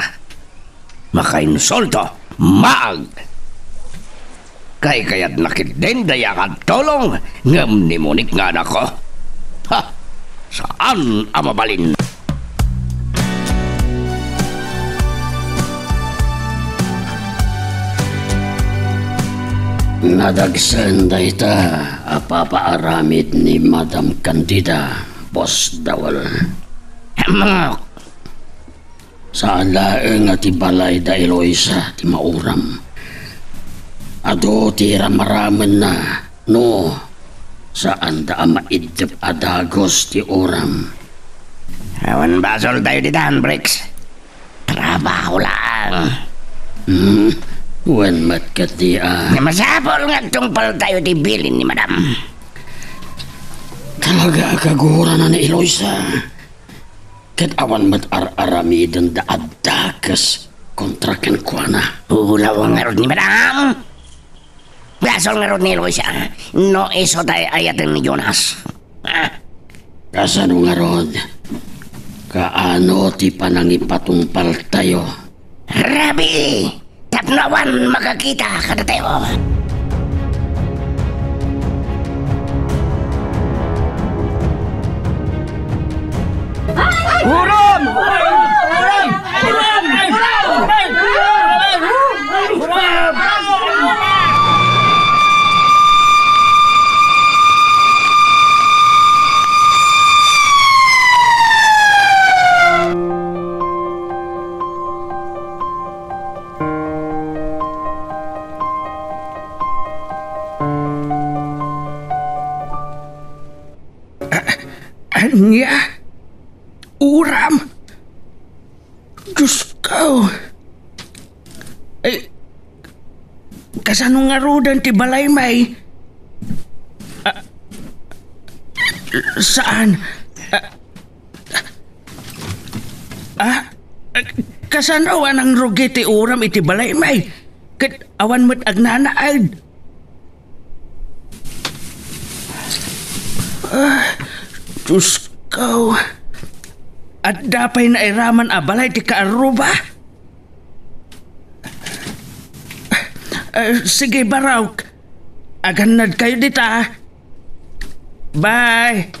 Makainsulto, maag. Kay kaya't nakitden daya ka tolong, ngam ni Monik nga na ko. Ha! Saan amabalin? Nadagsan da ita, apapaaramid ni Madam Candida, Boss Dawal. Mga Saan laeng at ibalay da Eloisa ti mauram. Ado ti ramaraman na, no, saan da maidip adagos ti oram. awan basol tayo di Bricks. Trabaho lang. Wen matkat di Masapol nga tungpal tayo di bilin ni madam. Talaga kagura na ni Eloisa. Kat awan mat aramidan da adakas kontra ken kuana. Ulaw nga ron ni madam. Basol nga ron ni Eloisa. No iso tayo ayatan ni Jonas. Kasano nga rod? Kaano ti panangipatungpal tayo? Rabi! Tapnawan makakita kada tayo. Huram! Anya? Uram? Diyos ko. Kasano nga rodan ti balay may? Saan? Kasano anang rugi ti uram iti balay may? Kat awan mo't agnanaad. Diyos ko. At dapay na iraman abalay ti kaaruba. Sige baraw. Aganad kayo dita. Bye.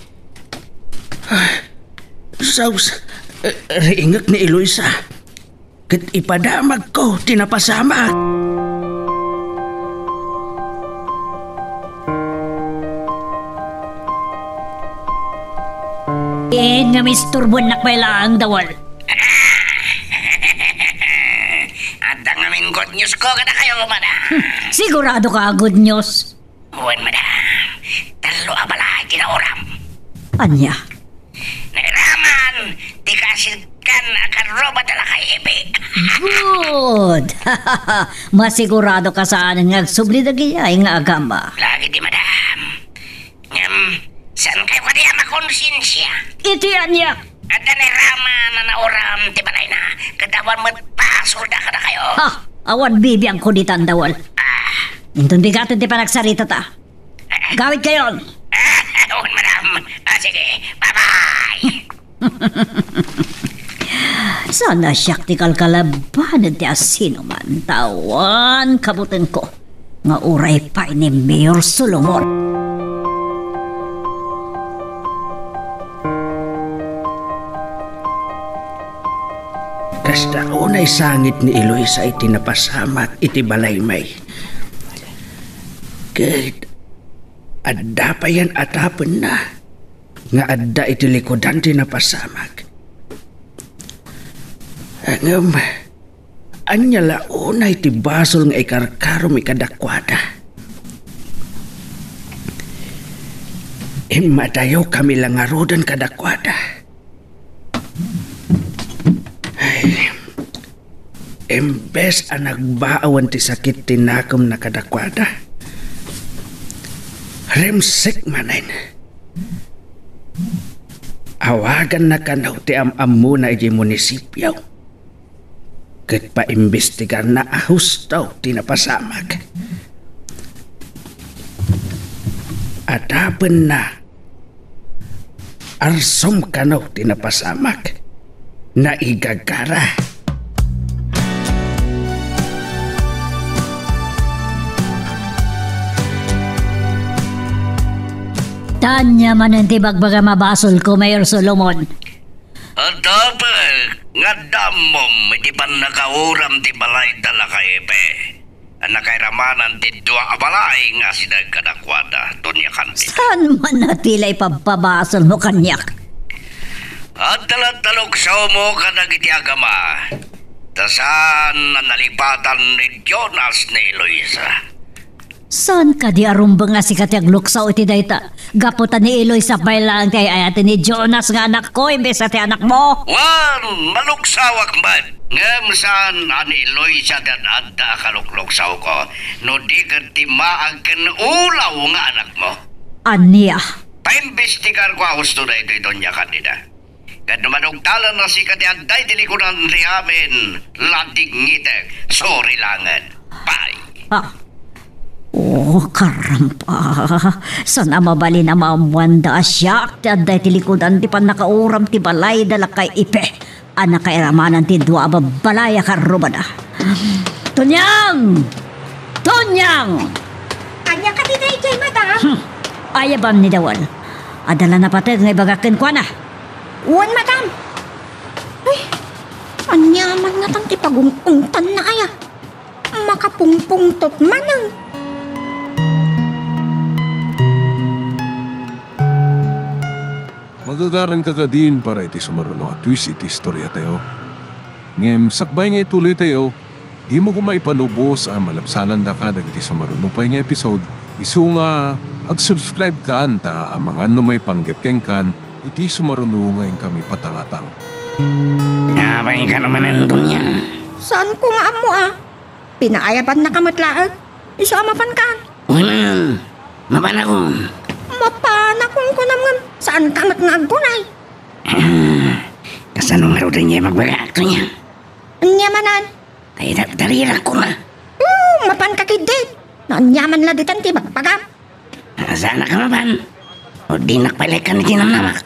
Saus. Riingak ni Eloisa. Kat ipadamag ko tinapasama. Nga Mr. Bunak pa lang dawal. At ang amin ko news ko ka na kayo, madam. Sigurado ka, good news. Uwan, madam. Talo abala, kinauram. Anya? Nairaman, di kasid kan akan robot na kay Ibe. Good. Masigurado ka saan nga subli na giyay nga agama. Lagi di, madam. Saan kayo ka diya makonsensya? Iti anya. At nairaman na nauram, ti balay na. Katawan mo't pasulda ka na kayo. Ha, awan bibiyang ko di tandawal. Intong bigatin ti panagsarita ta. Gawit kayon. Uwan, madam. Sige, bye-bye. Sana siyak ti kalkalabanan ti asino man. Tawan kabutin ko. Nga uray pa ni Mayor Solomon. Kasta unay sangit ni Eloisa iti napasamak iti balaymay. Kahit adda pa yan atapon na nga adda iti likodan ti napasamak. Angam, anya launay ti basol nga ikarkarom ikadakwada. Imadayo kami lang arudan kadakwada. Embes ang nagbaawan ti sakit tinakom na kadakwada. Remsek manen. Awagan na kanaw ti am-amu na iti munisipyo. Kat pa-imbestigar na ahus daw tinapasamag. Atapan na arsom kanaw tinapasamag na igagara. Tanya man ang tibagbaga mabasol ko, Mayor Solomon. At dapat, nga damom, iti pan nakauram ti balay dala ka Ibe. Ang nakairamanan ti dua abalay nga sidag kadakwada, dunya kanti. Saan man natilay pagpabasol mo kanyak? At talat-talog sa mo kadag iti agama. Tasan na nalipatan ni Jonas ni Eloisa. Saan ka di arumbang nga si katyag luksaw iti dayta? Gaputan ni Eloisa pa lang kay ayatin ni Jonas nga anak ko imbes ati anak mo. Wan, maluksawak man. Ngam saan ani Eloisa dan adda kalukluksaw ko. No di ka timaag ken ulaw nga anak mo. Aniya? Paimbestigar ko gusto na ito niya kanina. Kad manugtalan na si kati aday dilikunan ri amin. Landig ngitek, sorry langan. Bye. Oh, karampa. Sana mabali na maamwanda asyak. Taday tilikudan ti pan nakauram ti balay dala kay Ipe. Anak kay ramanan ti dua babalaya karubada. Tunyang! Tunyang! Kanya ka din ay madam. Ayabam ni Dawal. Adala na patag nga ibagakin ko na. Uwan, madam. Ay, anyaman nga tang ipagungungtan na aya. Makapungpungtot manang. Magagaran ka din para iti sumaruno at twist iti istorya tayo. Ngem, sakbay nga ituloy tayo, di mo kumaipanubos ang malapsanan da ka iti sumaruno pa nga episode. Isu nga, ag-subscribe ka anta ang mga may panggepkeng kan, iti sumaruno ngayon kami patangatang. Abay ka naman ang dunya. Saan ko nga amo Pinaayaban na kamatlaan. Isamapan ka. Walang, mapanakon. Mapanakon ko naman. Saan kamat nga aggunay? Kasanong marudan niya magbagak to niya. Anyamanan. Ay, darirak ko na. Mapan kakidit. Nanyaman la ditan ti magpagam. Sana ka mapan. O di nakpalikan ni tinamnamak.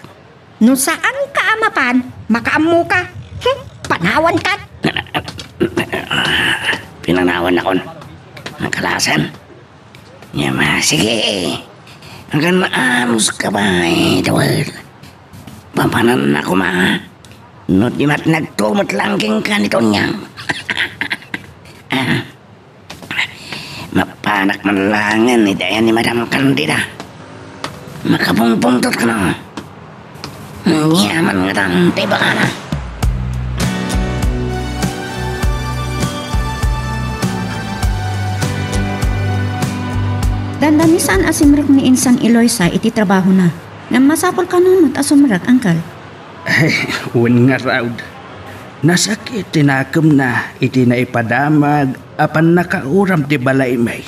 No saan ka amapan, makaamu ka. Panawan ka. Pinanawan ako. Nakalasan. Yama, sige. Hanggang maamos ka ba Dawal? Pampanan ako no di mat nagtumot langking ka nito niya. Mapanak man langan ni Dayan ni Madam Candida. Makapungpungtot ka na. Nyaman nga tang tiba ka na. Dandan ni saan asimrek ni Insan Eloisa iti trabaho na. Nga masapol ka nunot asumrek, Uncle. Ay, wan nga raud. Nasakit tinakam na iti na ipadamag apan nakauram ti balay may.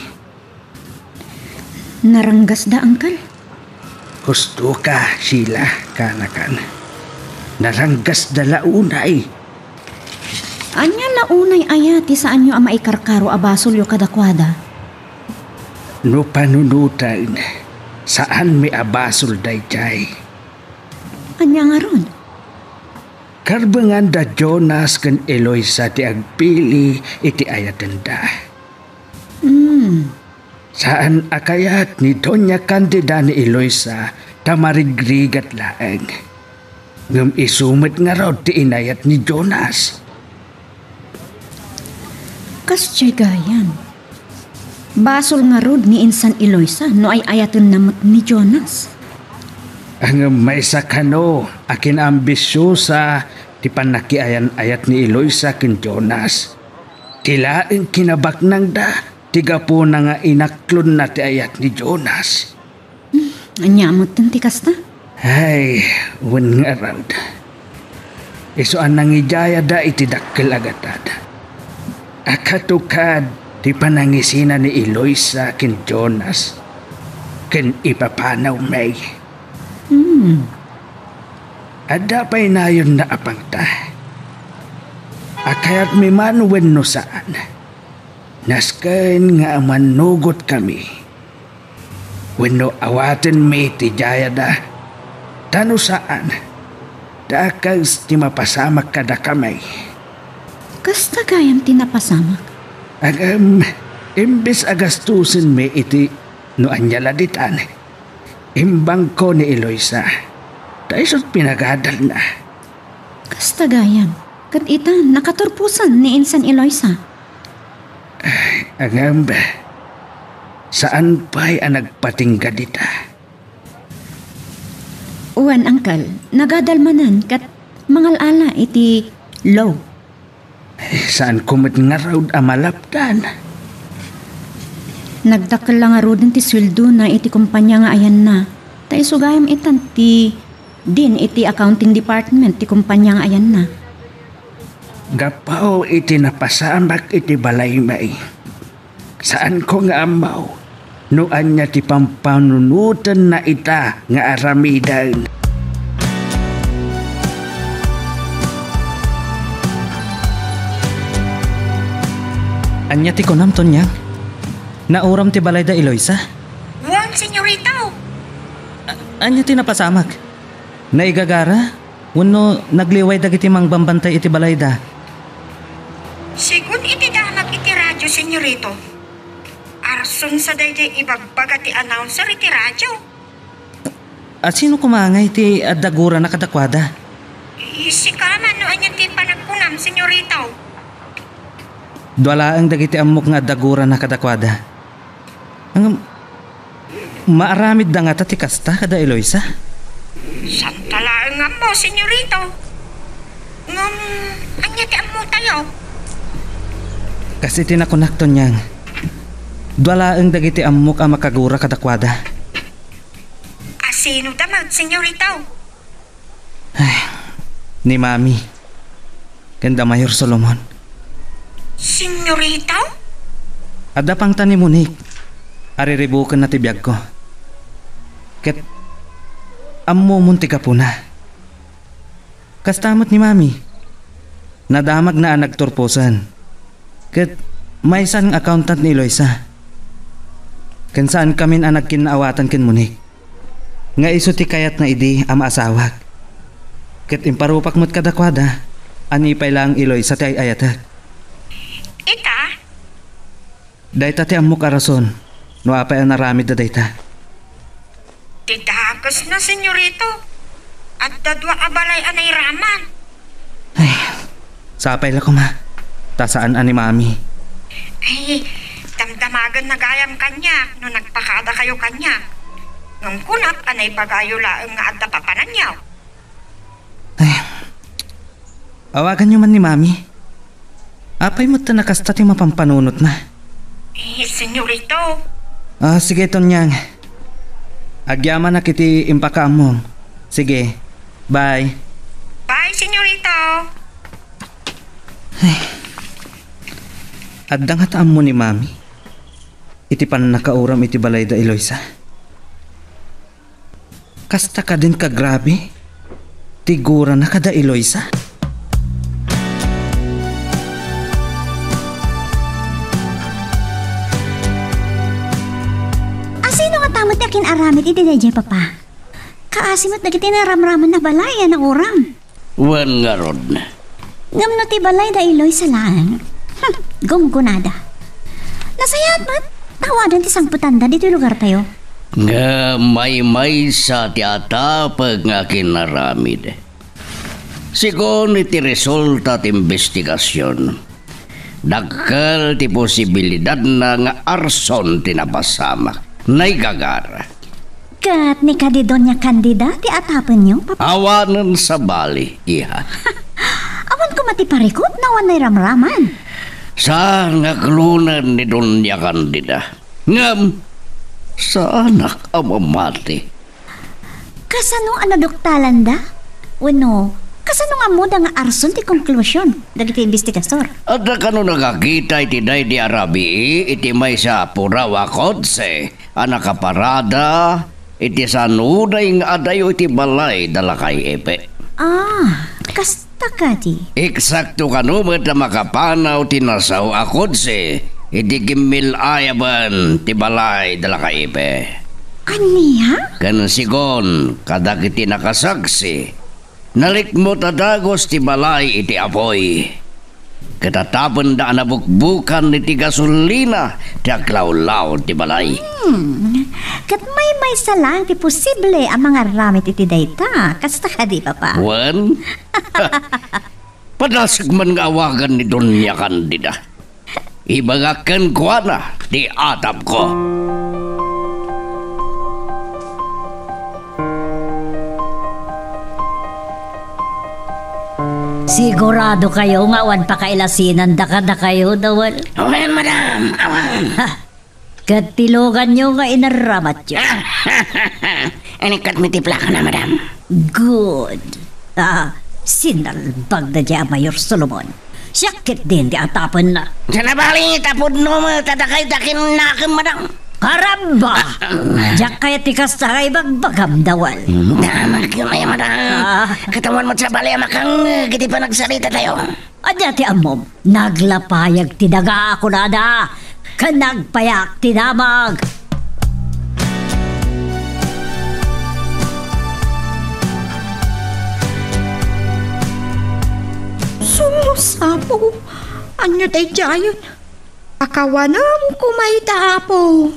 Naranggas da, Uncle? Gusto ka, Sheila, kanakan. Naranggas da launay. Anya launay ayati saan nyo ang maikarkaro abasol yo kadakwada? No panunutan, saan may abasol dayjay? Anya nga ron? Karbangan da Jonas kan Eloisa ti agpili iti ayatenda. Saan akayat ni Doña Candida ni Eloisa tamarigrigat laeng. Ngam isumit nga raw ti inayat ni Jonas. Kasjay gayan. Basol nga rod ni Insan Eloisa no ay ayatan namot ni Jonas. Ang may sakano akin ambisyosa ti panakiayan ayat ni Eloisa ken Jonas. Tilaing kinabak nang da tiga po na nga inaklon na ti ayat ni Jonas. Anyamot ng tikas na? Ay, wan nga raw. Isuan nang ijaya da iti dakkel agatad. Akatukad ti panangisina ni Eloisa ken Jonas ken ipapanaw may. Ada pa'y na yun na apangta. Akayat may manuwen no saan. Nasken nga manugot kami. Wenno awaten mi ti jayada. Tano saan. Dakas ti mapasamak kada kamay. Kasta gayam tinapasamak? Agam, imbes agastusin mi iti no anyaladitan. Imbang ko ni Eloisa. Taisot pinagadal na. Kasta gayam. Kat ita nakaturpusan ni Insan Eloisa. Agam ba? Saan pa'y nagpatingga dita? Uwan, Uncle. Nagadalmanan kat mangalala iti low. Saan kumit nga raw amalapdan? Nagdakal lang nga rodin ti sweldo na iti kumpanya nga ayan na. Tayo sugayam itan ti din iti accounting department ti kumpanya nga ayan na. Gapaw iti napasamak iti balay may. Saan ko nga amaw? Noan niya ti pampanunutan na ita nga aramidan. Anya ti konam ton niya? Nauram ti balay da Eloisa? Wan, senyorito. Anya ti napasamak? Naigagara? Wano nagliway dagiti mangbambantay iti balay da? Sigun iti damag iti radyo, senyorito. Arson sa dayday ibagbaga ti announcer iti radyo. At sino kumangay ti adagura na kadakwada? Isikaman no anyan ti panagkunam, senyorito. Dwala ang dagiti amok nga adagura na kadakwada. Ang maaramid da nga ti kasta kada Eloisa? Santalaan nga mo, senyorito. Ngam, anya ti amo tayo. Kasi tinakonakton niyang dwala ang dagiti amok ang makagura kadakwada. Asino damag, senyorito? Ay, ni Mami. Kanda Mayor Solomon. Senyorito? Adda pang tani Monique. Ariribukan na tibiyag ko. Ket ammo munti ka po na. Kastamot ni Mami. Nadamag na ang nagturposan. Ket may isang accountant ni Eloisa. Ken saan kami ang nagkinaawatan ken Monique. Nga iso ti kayat na idi ang maasawag. Ket imparupak mo't kadakwada. Anipay lang Eloisa ti ay ayatak. Ita? Dayta ti ammo karason. No apay ang naramid da dayta. Tidagas na, senyorito. At dadwa abalay anay raman. Ay, sapay la ko ma. Tasaan ani Mami. Ay, damdamagan na gayam kanya no nagpakada kayo kanya. Ngam kunap anay pagayo laeng nga adda papanan niyaw. Ay, awagan niyo man ni Mami. Apay mo ta nakasta ti mapampanunot na. Eh, senyorito, Sige, Tonyang. Agyaman na kiti impaka mo. Sige, bye. Bye, senyorito. Adda nga taam mo ni Mami. Iti pan nakauram iti balay da Eloisa. Kasta ka din ka grabe. Tigura na kada Eloisa. Sino nga tamot yakin aramid iti dayjay papa? Kaasimot na kiti naramraman na balay ang uram. Wan nga rod. Ngam na ti balay da iloy sa lang. Gumgunada. Nasayat mat, tawadan ti sangputanda dito lugar tayo. Nga may sa tiatapag nga kinaramid. Sigon iti resulta ti investigasyon. Dakkel ti posibilidad na nga arson tinapasamak. Naigagara. Kat ni kadidon niya kandida ti atapon niyo, papa? Awanan sa bali, iha. Awan ko matiparikot na wanay ramraman. Sa ngaklunan ni Donya Candida. Ngam, sa anak amamati. Kasano anadoktalan da? Wano, kasano nga mo da nga arson ti konklusyon dagiti investigasor? At kano nakakita iti day di Arabi, iti may sa Purawa Kodse, anakaparada, iti sanuday nga adayo iti balay dalakay epe. Kasta ka di? Eksakto kano na makapanaw ti nasaw akodse, iti gimil ayaban ti balay dalakay epe. Aniya? Kan sigon, kadak iti nakasaksi, nalikmo tadagos ti balay iti apoy. Katatapan da nabukbukan iti gasolina ti aklaw-law ti balay. Kat may salang ti posible ang mga ramit iti dayta. Kasta ka di, papa? Wan? Padasag man nga awagan ni Donya Candida. Ibagakan ko na ti atap ko. Sigurado kayo nga awan pa kailasinan da kayo dawal. Awan, madam, awan. Katilogan nyo nga inaramat yun. Anikat mitipla ka na, madam. Good. Sinalbag na dya Mayor Solomon. Sakit din di atapan na. Sanabali, tapod no mo, tatakay takin na akin, madam. Karamba! Diyak kaya tikas taray bagbagam dawal. Damak yun ay, madam. Katawan mo sa bali, makang kiti pa nagsalita tayo. Adya ti amom, naglapayag ti daga ako nada. Kanagpayak ti damag. Sumusapo. Anyo tayo jayon? Akawanam kumayta po.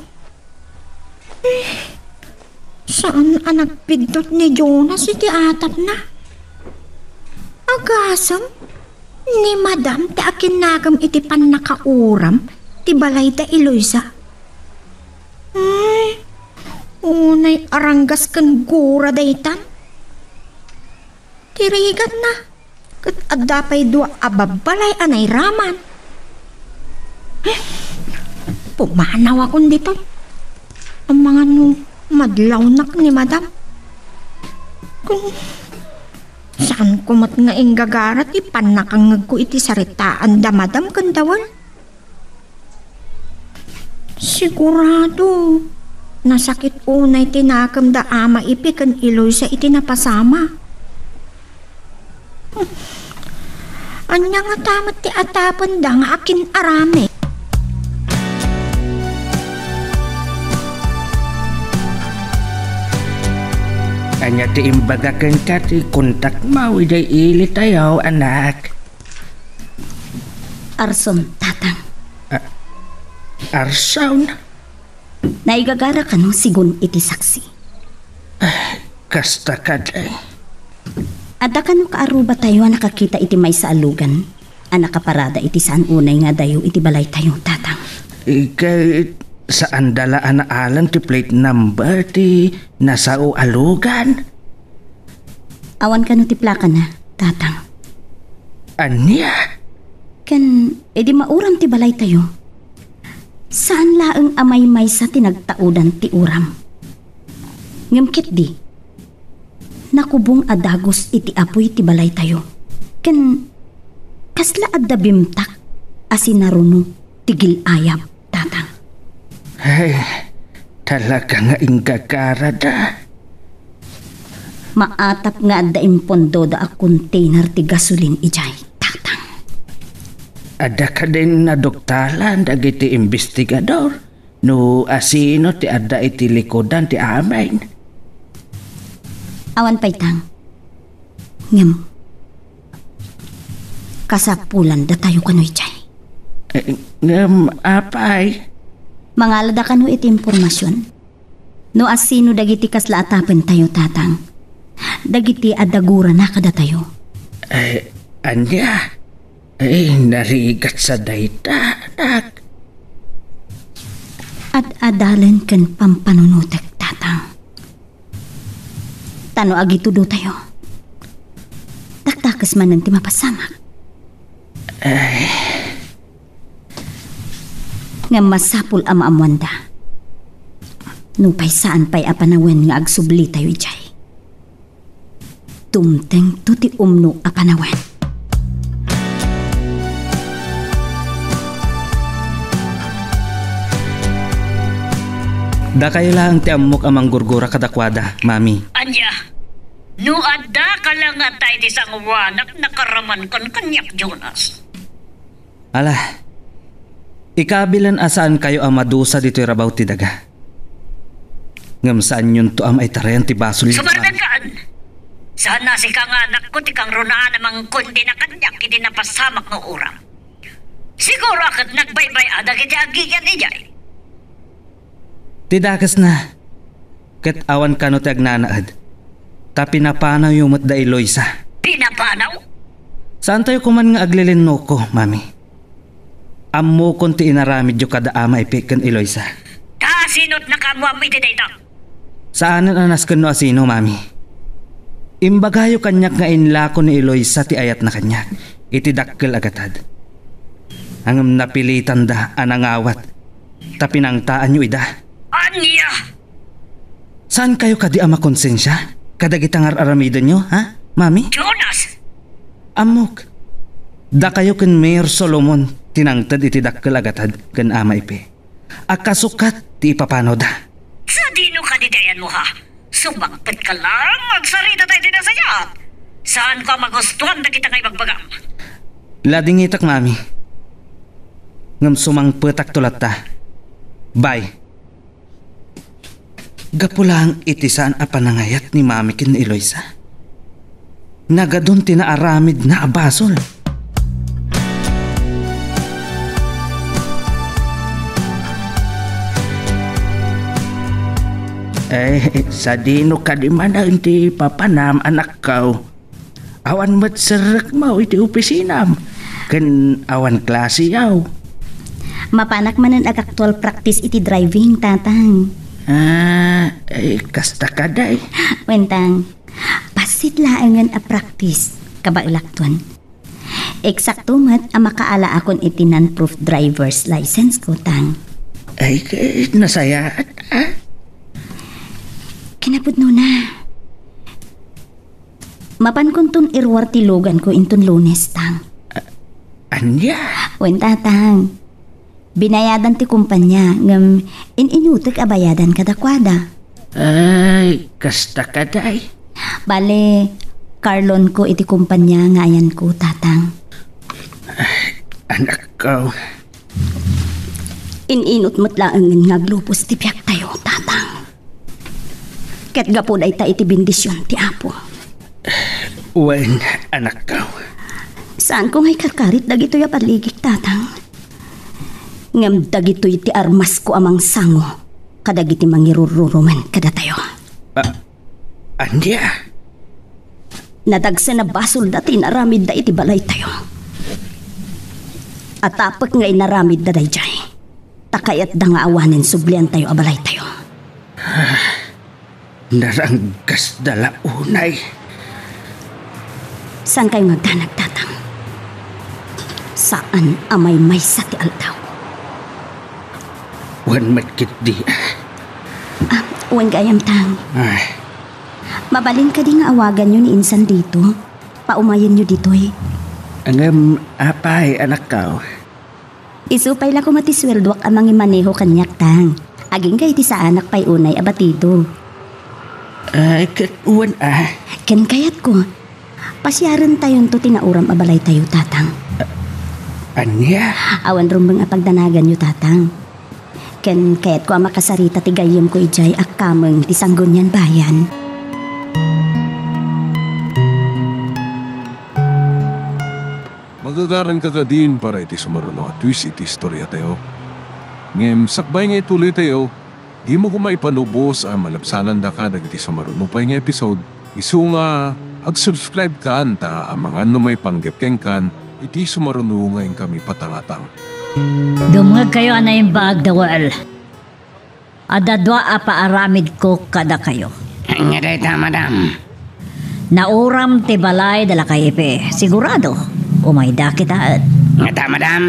Saan anak pindot ni Jonas iti atap na? Agasam ni madam ti akin nagam iti pan nakauram ti balay da Eloisa. Unay aranggas kan gura daytan. Tirigat na. Kat adapay dua ababalay anay raman. Pumanaw akong dito. Ang mga madlawnak ni madam. Kung saan ko mat nga inggagarat ipanakangag ko iti saritaan da madam kandawal. Sigurado nasakit unay tinakam da ama ipi kan Eloisa iti napasama. Anya nga tamat ti atapan da nga akin arami. Anya ti imbagakan ka ti kontak mawi day ili tayo, anak. Arson, tatang. Arson? Naigagara ka no sigun iti saksi. Kasta ka day. Ada ka no kaaruba tayo nakakita iti may sa alugan. Anakaparada iti saan unay nga dayo iti balay tayo, tatang. Ikay saan dala anaalan ti plate number ti nasao alugan? Awan ka no ti plaka na, tatang. Anya? Kan, edi mauram ti balay tayo. Saan laang amay may sa tinagtaudan ti uram? Ngamkit di, nakubong adagos iti apoy ti balay tayo. Kasla adda bimtak asin naruno tigil ayab, tatang. Ay, talaga nga inggagarada. Maatap nga adda impondo da a container ti gasolin ijay, tatang. Ada ka din na doktalan dagiti investigador. No asino ti adda iti likodan ti amin. Awan pa'y tang. Ngam. Kasapulan da tayo kano'y chay. Ngam apay? Mangalada kano iti impormasyon. No asino dagiti kasla atapen tayo, tatang. Dagiti adagura na kada tayo. Anya? Narigat sa dayta, anak. At adalan kan pampanunutek, tatang. Tano agitudo tayo. Taktakas man nanti mapasamak. Nga masapul amamwanda. Nupay saan pa'y apanawen nga agsubli tayo ijay. Tumteng tuti umno apanawen. Da kayo lang ti amok amang gurgura kadakwada, mami. Anya, no adda ka lang nga tayo di sang wanak nakaraman kon kanyak Jonas. Ala, ikabilan asaan kayo ang madusa dito'y rabaw ti daga. Ngam saan yun to am ay tarayan ti basol. Sumardan kaan! Sana si kang anak ko ti kang runaan namang kundi na kanyak hindi napasamak ng urang. Siguro akat nagbaybay adag iti agigan ijay. Tidakas na. Ket awan ka no ti agnanaad. Ta pinapanaw yung mat da Eloisa. Pinapanaw? Saan tayo kuman nga aglilin no ko, mami? Ammo kon ti inaramid yung kada ama ipikan Eloisa. Ta sinot na kamuam iti dayta? Saan anas kan no asino, mami? Imbagayo kanyak nga inlako ni Eloisa ti ayat na kanyak. Iti dakkel agatad. Hangam napilitan da anangawat. Ta pinangtaan nyo ida. Anya! Saan kayo kadi ama konsensya? Kadagitangar aramidan nyo, ha, mami? Jonas! Amok. Da kayo ken Mayor Solomon tinangtad iti dakkel agatad ken ama ipi. Akasukat ti ipapano da. Sa dino kadidayan mo ha? Sumangpet ka lang, magsarita tayo dinasayat. Saan ka magustuhan na kita ngay magbagam? Lading itak, mami. Ngam sumangpetak tulat ta. Bye. Gapulang itisan a panangayat ni mami kin Eloisa. Nagadun tinaaramid na abasol. Sa dino ka di man hindi papanam anak kau. Awan mat serak mau iti opisinam. Ken awan klase yaw. Mapanak manan ag actual practice iti driving, tatang. Kasta ka day. Wentang, pasit laangan a practice, kabaglakton. Eksakto mat ang makaala akon iti non-proof driver's license ko, tang. Nasaya. Kinapudno na. Mapan kong ton irwar tilogan ko inton Lunes, tang. Anya? Tatang. Binayadan ti kumpanya ngam inutek abayadan kadakwada. Kasta ka day. Bale, Carlon ko iti kumpanya nga ayan ko, tatang. Anak ko. Ininot mo't laangan nga glupos ti piyak tayo, tatang. Ket gapo day ta iti bendisyon ti apo. Wen, anak ko. Saan ko ngay karkarit dagito ya paligik, tatang? Ngam dagitoy ti armas ko amang sango. Kadagiti mangirururuman kada tayo. Andya? Nadagsa na basol dati naramid da iti balay tayo. At apak nga inaramid da dayjay. Takayat da nga awanin sublian tayo abalay tayo. Naranggas dala unay. Saan kayo magdanag, tatang? Saan amay may sa ti altaw? Wan matkit di. Uwan gayam tang. Ay, Mabalin ka di nga awagan nyo ni Insan dito. Paumayan nyo dito eh. angam apay anak kau. Isupay lang ko matisweldoak amang imaneho kanyak tang. Aging kay ti sa anak pay unay abatido. Ay, katuan Ken kayat ko. Pasyaran tayon to tinauram abalay tayo tatang. Anya? Awan rumbang apagdanagan nyo tatang. Ken kayat ko ang makasarita ti gayem ko ijay akkameng ti sanggunyan bayan. Magagaran ka din para iti sumaruno at twist iti istorya tayo. Ngem, sakbay nga ituloy tayo, di mo kumaipanubos ang malapsanan da ka iti sumaruno pa nga episode. Isu nga, ag-subscribe ka anta ang mga may panggapkeng kan, iti sumaruno ngayon kami patangatang. Dumngag kayo anay baag dawal. Adadwa apaaramid ko kada kayo. Anya dayta, madam. Nauram ti balay dala kay ipe. Sigurado, umayda kita. Ngata, madam.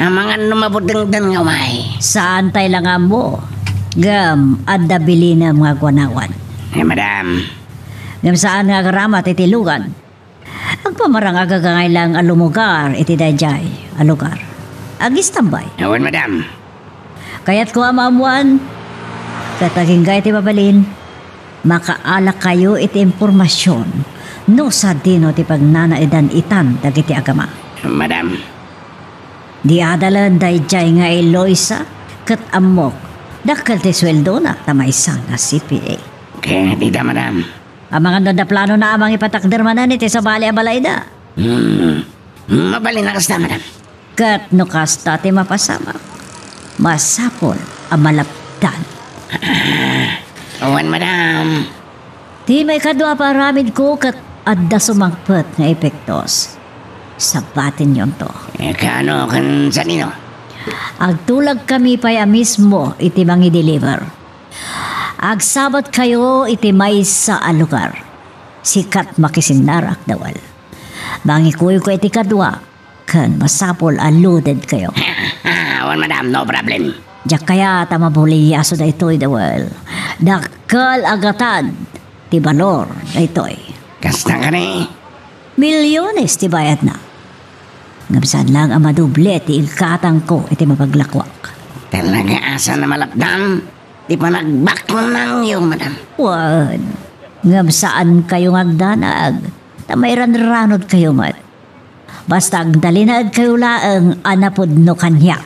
Ang mga numabudengdan nga umay. Saan tay lang mo? Gam, adabili na mga kwanawan. Madam. Ngam saan nga karamat iti lugan? Ang pamarang agagangay lang alumugar iti dayjay alugar. Agistambay. Awan, madam. Kaya't ko amamuan. Kataging gay iti babalin. Makaalak kayo iti impormasyon. No sa dino ti pagnanaidan itan dagiti agama. Madam. Di adalan dayjay nga Eloisa kat amok. Dakal ti sweldo na tamaysa nga CPA. Kaya tita, madam. Ang mga nadaplano na amang ipatakdermanan iti sa bali abalay da. Mabalin na kasta, madam. Kat no kasta ti mapasama. Masapol ang malapdan. Awan, madam. Di may kadwa paramid ko kat adda sumangpet nga epektos. Sabatin yon to. Kano kan sa nino? Agtulag kami paya mismo iti mangi deliver. Agsabat kayo iti may sa alugar. Sikat makisinarak dawal. Mangikuy ko iti kadwa. Kan masapol aluded kayo. Awan, madam, no problem. Diyak kaya tamabuli yaso da ito'y dawal. Dakal agatan ti balor da ito'y. Kasta ka ni? Milyones ti bayad na. Ngabsan lang ang maduble ti ilkatang ko iti mapaglakwak. Talaga asa na malapdam? Di pa nagbaklo nang yung madam. Wan, ngabsaan kayo ngagdanag. Tamayran-ranod kayo mat. Basta agdalinag kayo laang anapod no kanya.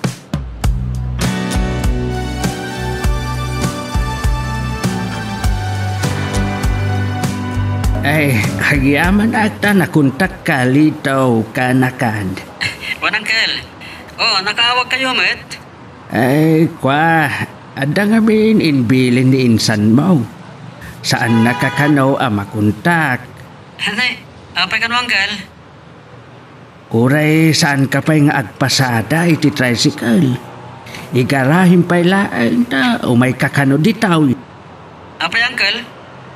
Ay, hagyaman ata na kuntak ka litaw kanakad. Wanangkel. Oh, nakaawag kayo, met? Ay, kwa, ada nga min inbilin ni insan mo. Saan nakakanaw ang makuntak? Hanay, apay ka no, angkel? Kuray, saan ka pa'y nga agpasada iti tricycle? Igarahin pa'y laang ta, umay kakano ditaw. Apay, angkel?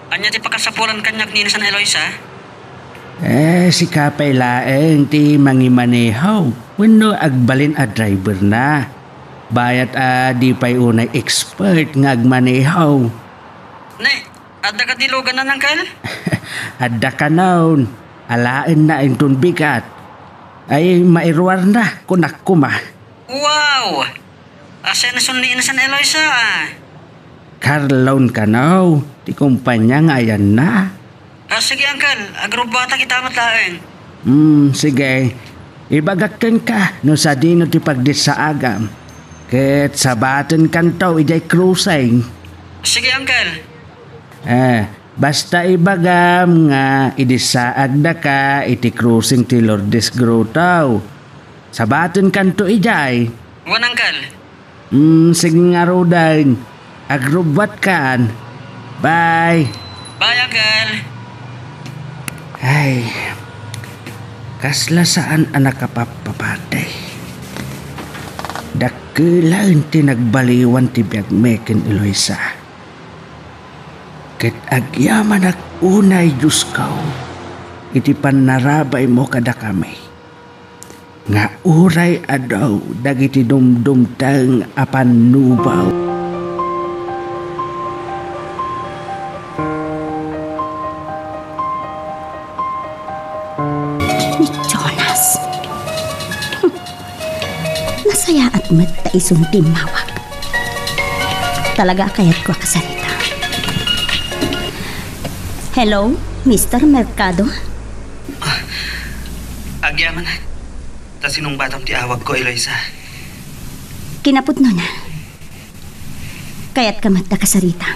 Anya ti pakasapulan kanyak ni San Eloisa? Si kapay laeng ti mangimanehaw. Wano agbalin a driver na. Bayat di pa'y unay expert nga agmanehaw. Ne, adda ka dilugan na, angkel? Adda ka naon. Alain na intun bigat. Ay mairwar na kunak kuma. Wow! Asa na sun ni San Eloisa, Karlaon ka naw. Ti kumpanya nga ayan na. Sige, angkel. Agrobata kita matlaeng. Sige. Ibagakan ka no sa dino ti pagdis sa agam. Ket sabaten kantaw ijay cruising. Sige, angkel. Basta ibagam nga idisaag na ka iti cruising ti Lourdes Grotaw. Sabaten kanto ijay. Wan, angkel. Sige nga rodan. Agrobbat kan. Bye. Bye, angkel. Ay, kasla saan anak kapapapatay. Dakilan ti nagbaliwan ti biyagmeken Eloisa. Ket agyaman ak unay Diyos kao, iti panarabay mo kada kami. nga uray adaw dagiti dumdumtang apan nubaw. Ni Jonas. Nasaya at mata isong timawag. Talaga kaya't ko kasalita. Hello, Mr. Mercado? Agyaman. Ta sinong batang ti awag ko, Eloisa? Kinaput no na. Kaya't ka mata kasarita.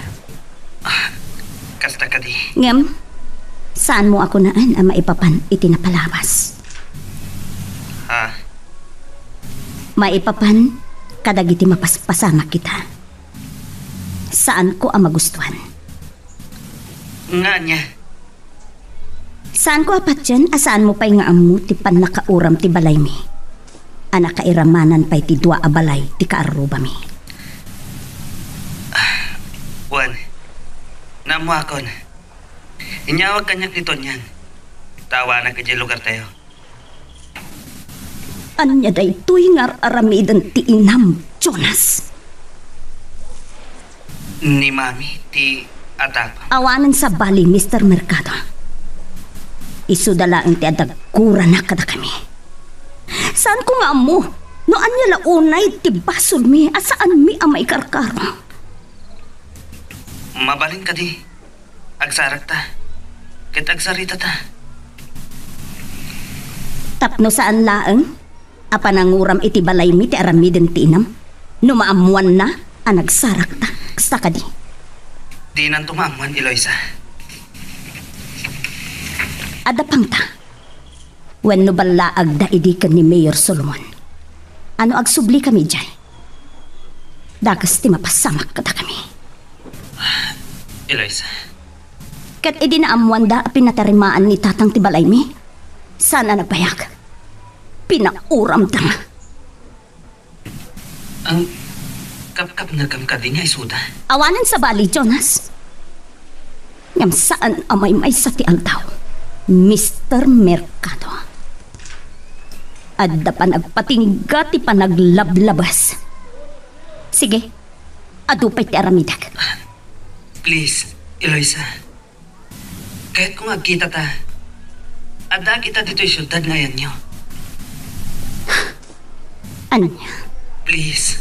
Kasta ka di. Ngam, saan mo ako naan ang maipapan itinapalawas? Ha? Maipapan, kadagiti mapaspasama kita. Saan ko ang magustuhan? Nga niya. Saan ko apat dyan? Asaan mo pa'y nga amu ti pan nakauram ti balay mi? Anak kairamanan pa'y ti dua abalay ti kaaruba mi. Juan, namo akon. Inyawag kanyak nito niyan. Tawa na kaya lugar tayo. Anya day tuy ngar aramidan ti inam, Jonas. Ni Mami, ti atap. Awanan sa bali, Mr. Mercado. Isudalaang ti adagkura na kada kami. Saan ko nga mo? No anya launay ti basol mi, asaan mi ang maikarkaro? Mabalin ka di. Agsarak ta. Ket agsarita ta. Tapno saan laeng? Apa nanguram iti balay mi ti aramiden ti inam? No maamuan na, ang nagsarak ta. Kasta ka di. Di nang tumamuan, Eloisa. Adapang ta. When no balaag da idikan ni Mayor Solomon. Ano agsubli kami dyan? Dagas ti mapasamak kada kami. Eloisa. Kat idinaamuan da pinatarimaan ni tatang ti balay mi. Sana nagbayag. Pinauram ta nga. Ang kapkap na kamkadi niya isuda. Awanan sa bali, Jonas. Ngam saan amay may sa ti aldaw, Mr. Mercado. Adda pa nagpatingga ti pa naglablabas. Sige, adupay ti aramidag. Please, Eloisa. Kahit kung agkita ta, adda kita dito'y syudad ngayon niyo. Anya? Please.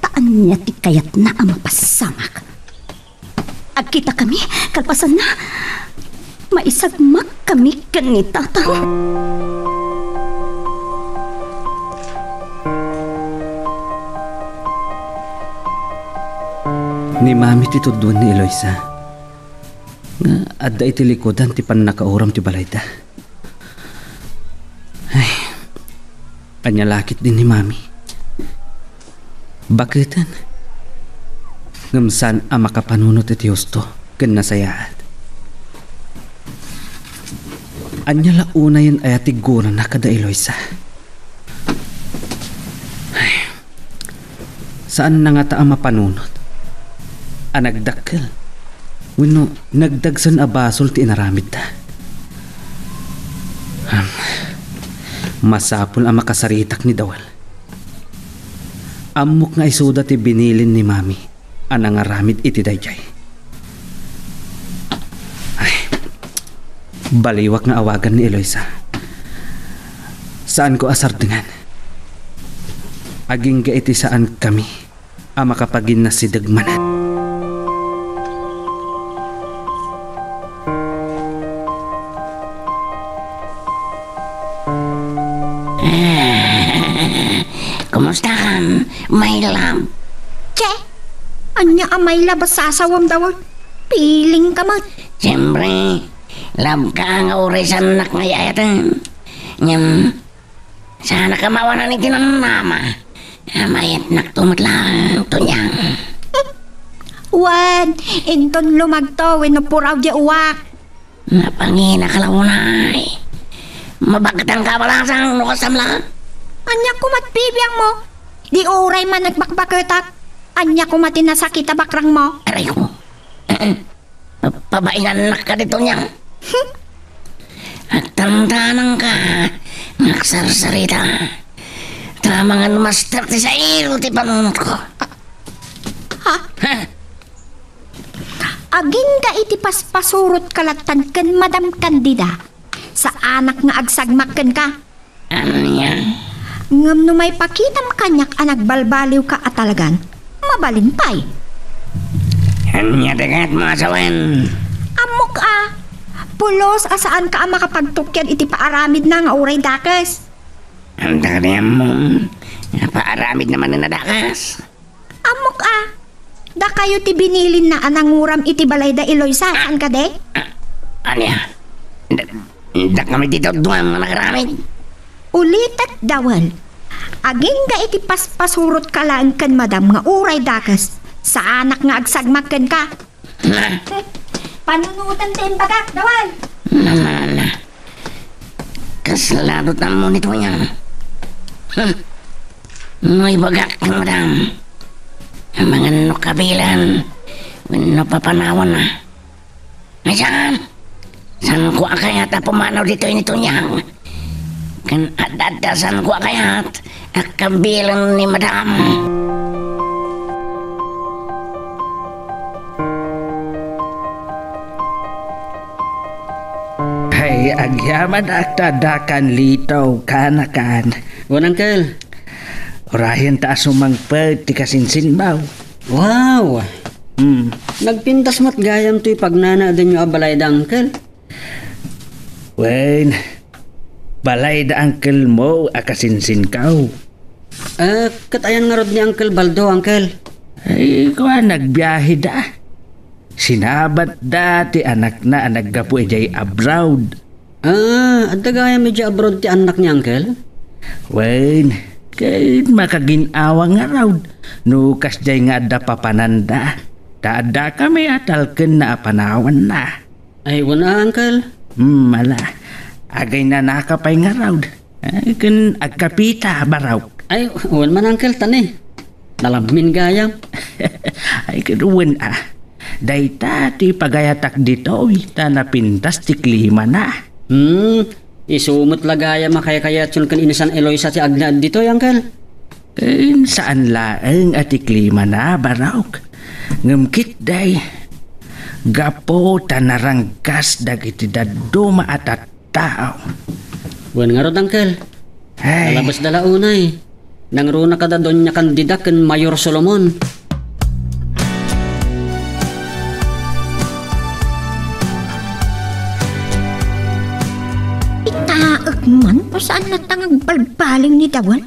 Taan niya ti kayat na ang mapasamak. Agkita kami, kalpasan na. Maisagmak kami kan ni tatang. Ni Mami ti tudwan ni Eloisa. Nga adda iti likodan ti pan nakauram ti balayda. Ay, panyalakit din ni Mami. Bakitan? Ngamsan ang makapanunot iti husto ken nasayaat. Anya launa yan ay atiguran na kada Eloisa. Ay, saan na nga ta ang mapanunot? Nagdakkel. Wino, nagdagsan abasol ti inaramid ta. Masapol ang makasaritak ni Dawal. Amok nga isuda ti binilin ni Mami anang aramid iti dayjay. Ay, baliwak nga awagan ni Eloisa. Saan ko asar dengan? Aging ga iti saan kami ang makapagin na si Dagmanan. Kumusta kan, may lab? Che, anya amay labas sasawam daw. Piling ka mat. Siyempre, lab ka nga urisan nak ngayayatan. Nyam, sana ka mawanan iti ng mama. Amayat nak tumatlang tunyang. Wan, inton lumagto, winupuraw di uwak. Napangina ka launay. Mabagatan ka balasang nukasamla. Anya kumat bibiyang mo. Di uray man nagbakbaketak. Anya kumatin na sakit bakrang mo. Aray ko. Pabainan ka dito niyang. At tandanan ka, nagsarsarita. Tamangan master ti sa iro ti panunod ko. Aginda iti paspasurot kalatan ken Madam Candida. Sa anak nga agsagmak ken ka. Ano yan? Ngam no may pakitam kanyak anagbalbaliw ka at talagan, mabalintay. Anya dekat mga sawen. Amok pulos asaan ka makapagtukyan iti paaramid na nga uray dakas. Ang tagayam mo, paaramid naman na dakas. Amok da kayo ti binilin na ananguram iti balay da Eloisa, saan ka de? Anya? Da kami dito duwang mga nakaramid. Ulitat dawal. Aging ga iti paspasurot ka lang kan Madam nga uray dakas. Sa anak nga agsagmak ken ka. Panunutan din bagak, dawal. Na. Kasladutan mo nito yan. May bagak kang Madam. Ang mga nukabilan, napapanawan na. Ay saan? Saan ko akayat pumanaw dito nito niyang? Kan adadasan ko akayat kabilan ni Madam. Ay, agyaman dakan litaw kanakan. Uncle. Orahin ta sumangpag ti kasinsinbaw. Wow! Nagpintas mat gayam to'y pagnana din yung abalay da, Uncle. Wen, balay da uncle mo akasinsin kaw. Katayan nga rod ni Uncle Baldo, Uncle. Ay, kuha nagbiyahe da. Sinabat da ti anak na naggapu ejay abroad. At gayam medyo abroad ti anak ni Uncle? Wen, kahit makaginawa nga raw. Nukas jay nga da papananda. Daada kami atalken na apanawan na. Ay, wala, Uncle. Mala. Agay na nakapay nga raw. Ay, kan agkapita ba raw? Ay, wala man, Uncle, tani. Nalamin gayam. Ay, karuwan Dayta ti pagayatak dito. Ta napintas ti klima na. Isumot lagaya makayakayat yun kan inisan Eloisa ti Agnad dito, Uncle. Saan laeng at ti klima na barok? Ngumkit day. Gapo tanarangkas dagiti daduma at tao. Wan nga rod, Uncle. Ay. Alabas dala unay. Nangruna ka da doon niya kandida kan Mayor Solomon. Man, pa saan natangag balbaliw ni Dawal?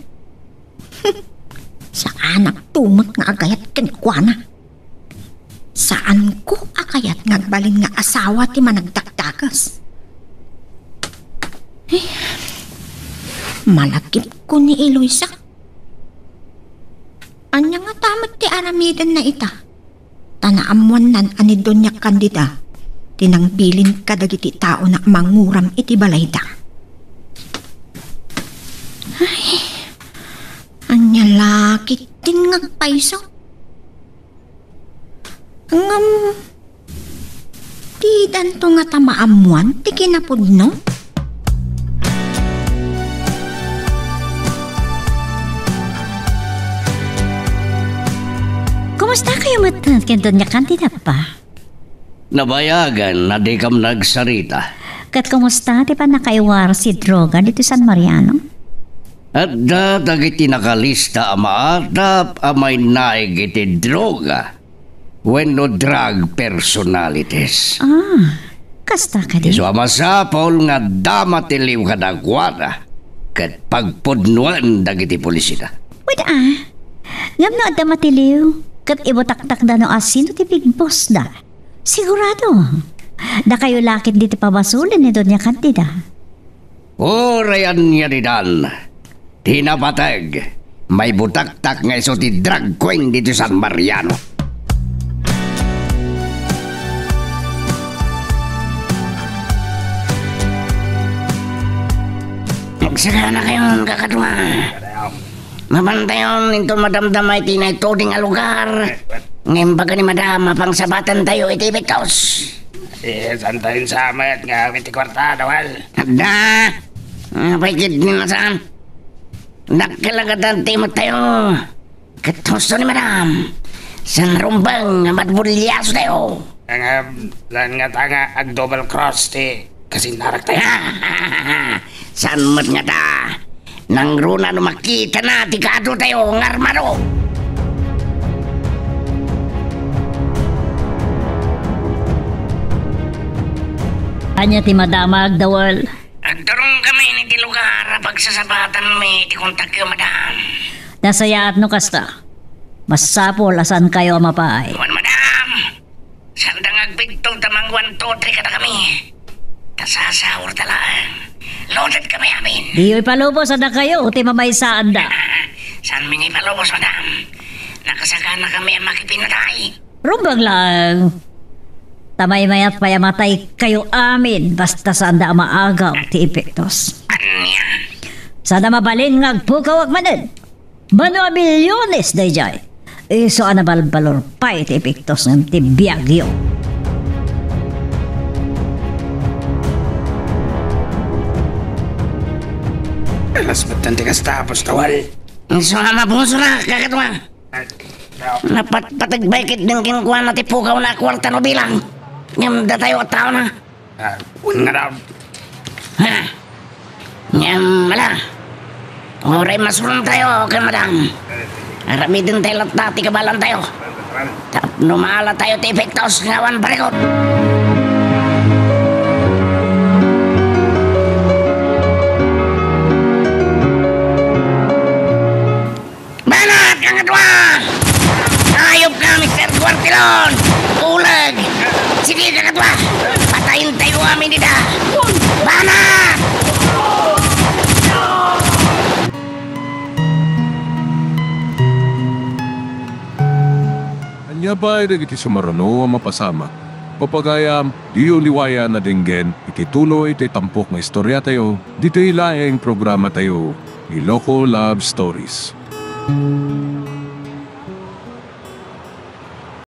Sa anak tumat nga agayat kenkwana. Saan ko akayat ngagbalin nga asawa ti managdakdakas? Malakip ko ni Eloisa. Anya nga tamat ti aramidan na ita. Tanaamuan nan ani Doña Candida. Tinangbilin kadagiti tao na manguram iti balayda. Ay, anya laki din ngagpaiso. Di danto nga tamaamuan, di kinapudno. Kumusta kayo matan Doña Candida pa? Nabayagan na di kam nagsarita. Kat kumusta ti pa nakaiwar si droga dito San Mariano? At dagiti nakalista amaatap amay naig iti droga when no drug personalities. Kasta ka di? So amasapol nga damatiliw ka dagwada kat pagpudnuan dagiti pulisita. Wait ngam na damatiliw kat ibotaktak da no asin ti big boss da. Sigurado. Da kayo lakit dito pabasulin ni Doña Candida. Orayan niya didan. Tinapatag, may butaktak nga iso ti drag queen dito San Mariano. Nagsaka na kayon, kakadwa. Mabantayon ito madamdamay tinay tuding a lugar. Ngayon baga ni madam, mapangsabatan tayo iti bitos. Saan tayo samat nga iti kwarta, dawal? Ada! Pagkid ni Masam. Nakalagatan timot tayo. Katusto ni Madam. San rumbang matbulyaso tayo. Lan nga tanga ag double cross ti kasindarak tayo. San mat nga ta? Nang runa no makita na ti kado tayo ngarmaro. Anya ti madamag dawal. Agdarong kami ni ti lugar pagsasabatan mi ti kontak kayo, Madam. Nasayaat no kasta. Masapol asan kayo mapay. Wan, Madam. Sandang agbigtong tamang 1, 2, 3 kada kami. Tasasahur talaan. Loaded kami amin. Diyo'y palubos na kayo, ti mamaysaan da. Saan mi palubos, Madam? Nakasaka na kami ang makipinatay. Rumbang lang. Tamay mayat payamatay kayo amin basta saan da maagaw ti epektos. Anya? Sana mabalin nga agpukaw agmanin. Mano a milyones day jay. Iso anabalbalor pa ti epektos ng ti Biagyo. Alas ba't nanti kas tapos, tawal? So mabuso na, kakatwa. Napatpatagbakit ng kinukuha na tipukaw na kwarta no bilang. Ngam da tayo at tao na. Nga daw. Ha? Ngam, wala. Oray masurang tayo, okay, Madam. Arami din tayo lahat dati kabalan tayo. Tap numala tayo ti epektos ngawan barikot. Banat, kangatwa! Ayop ka, Mr. Guartilon! Ulag! Sige, kakatwa! Patayin tayo amin dita! Banat! Anya ba ay iti sumarano ang mapasama? Papagayam, diyo liwaya na dinggen, iti tuloy iti tampok na istorya tayo, dito ilaing programa tayo, Iloko Love Stories.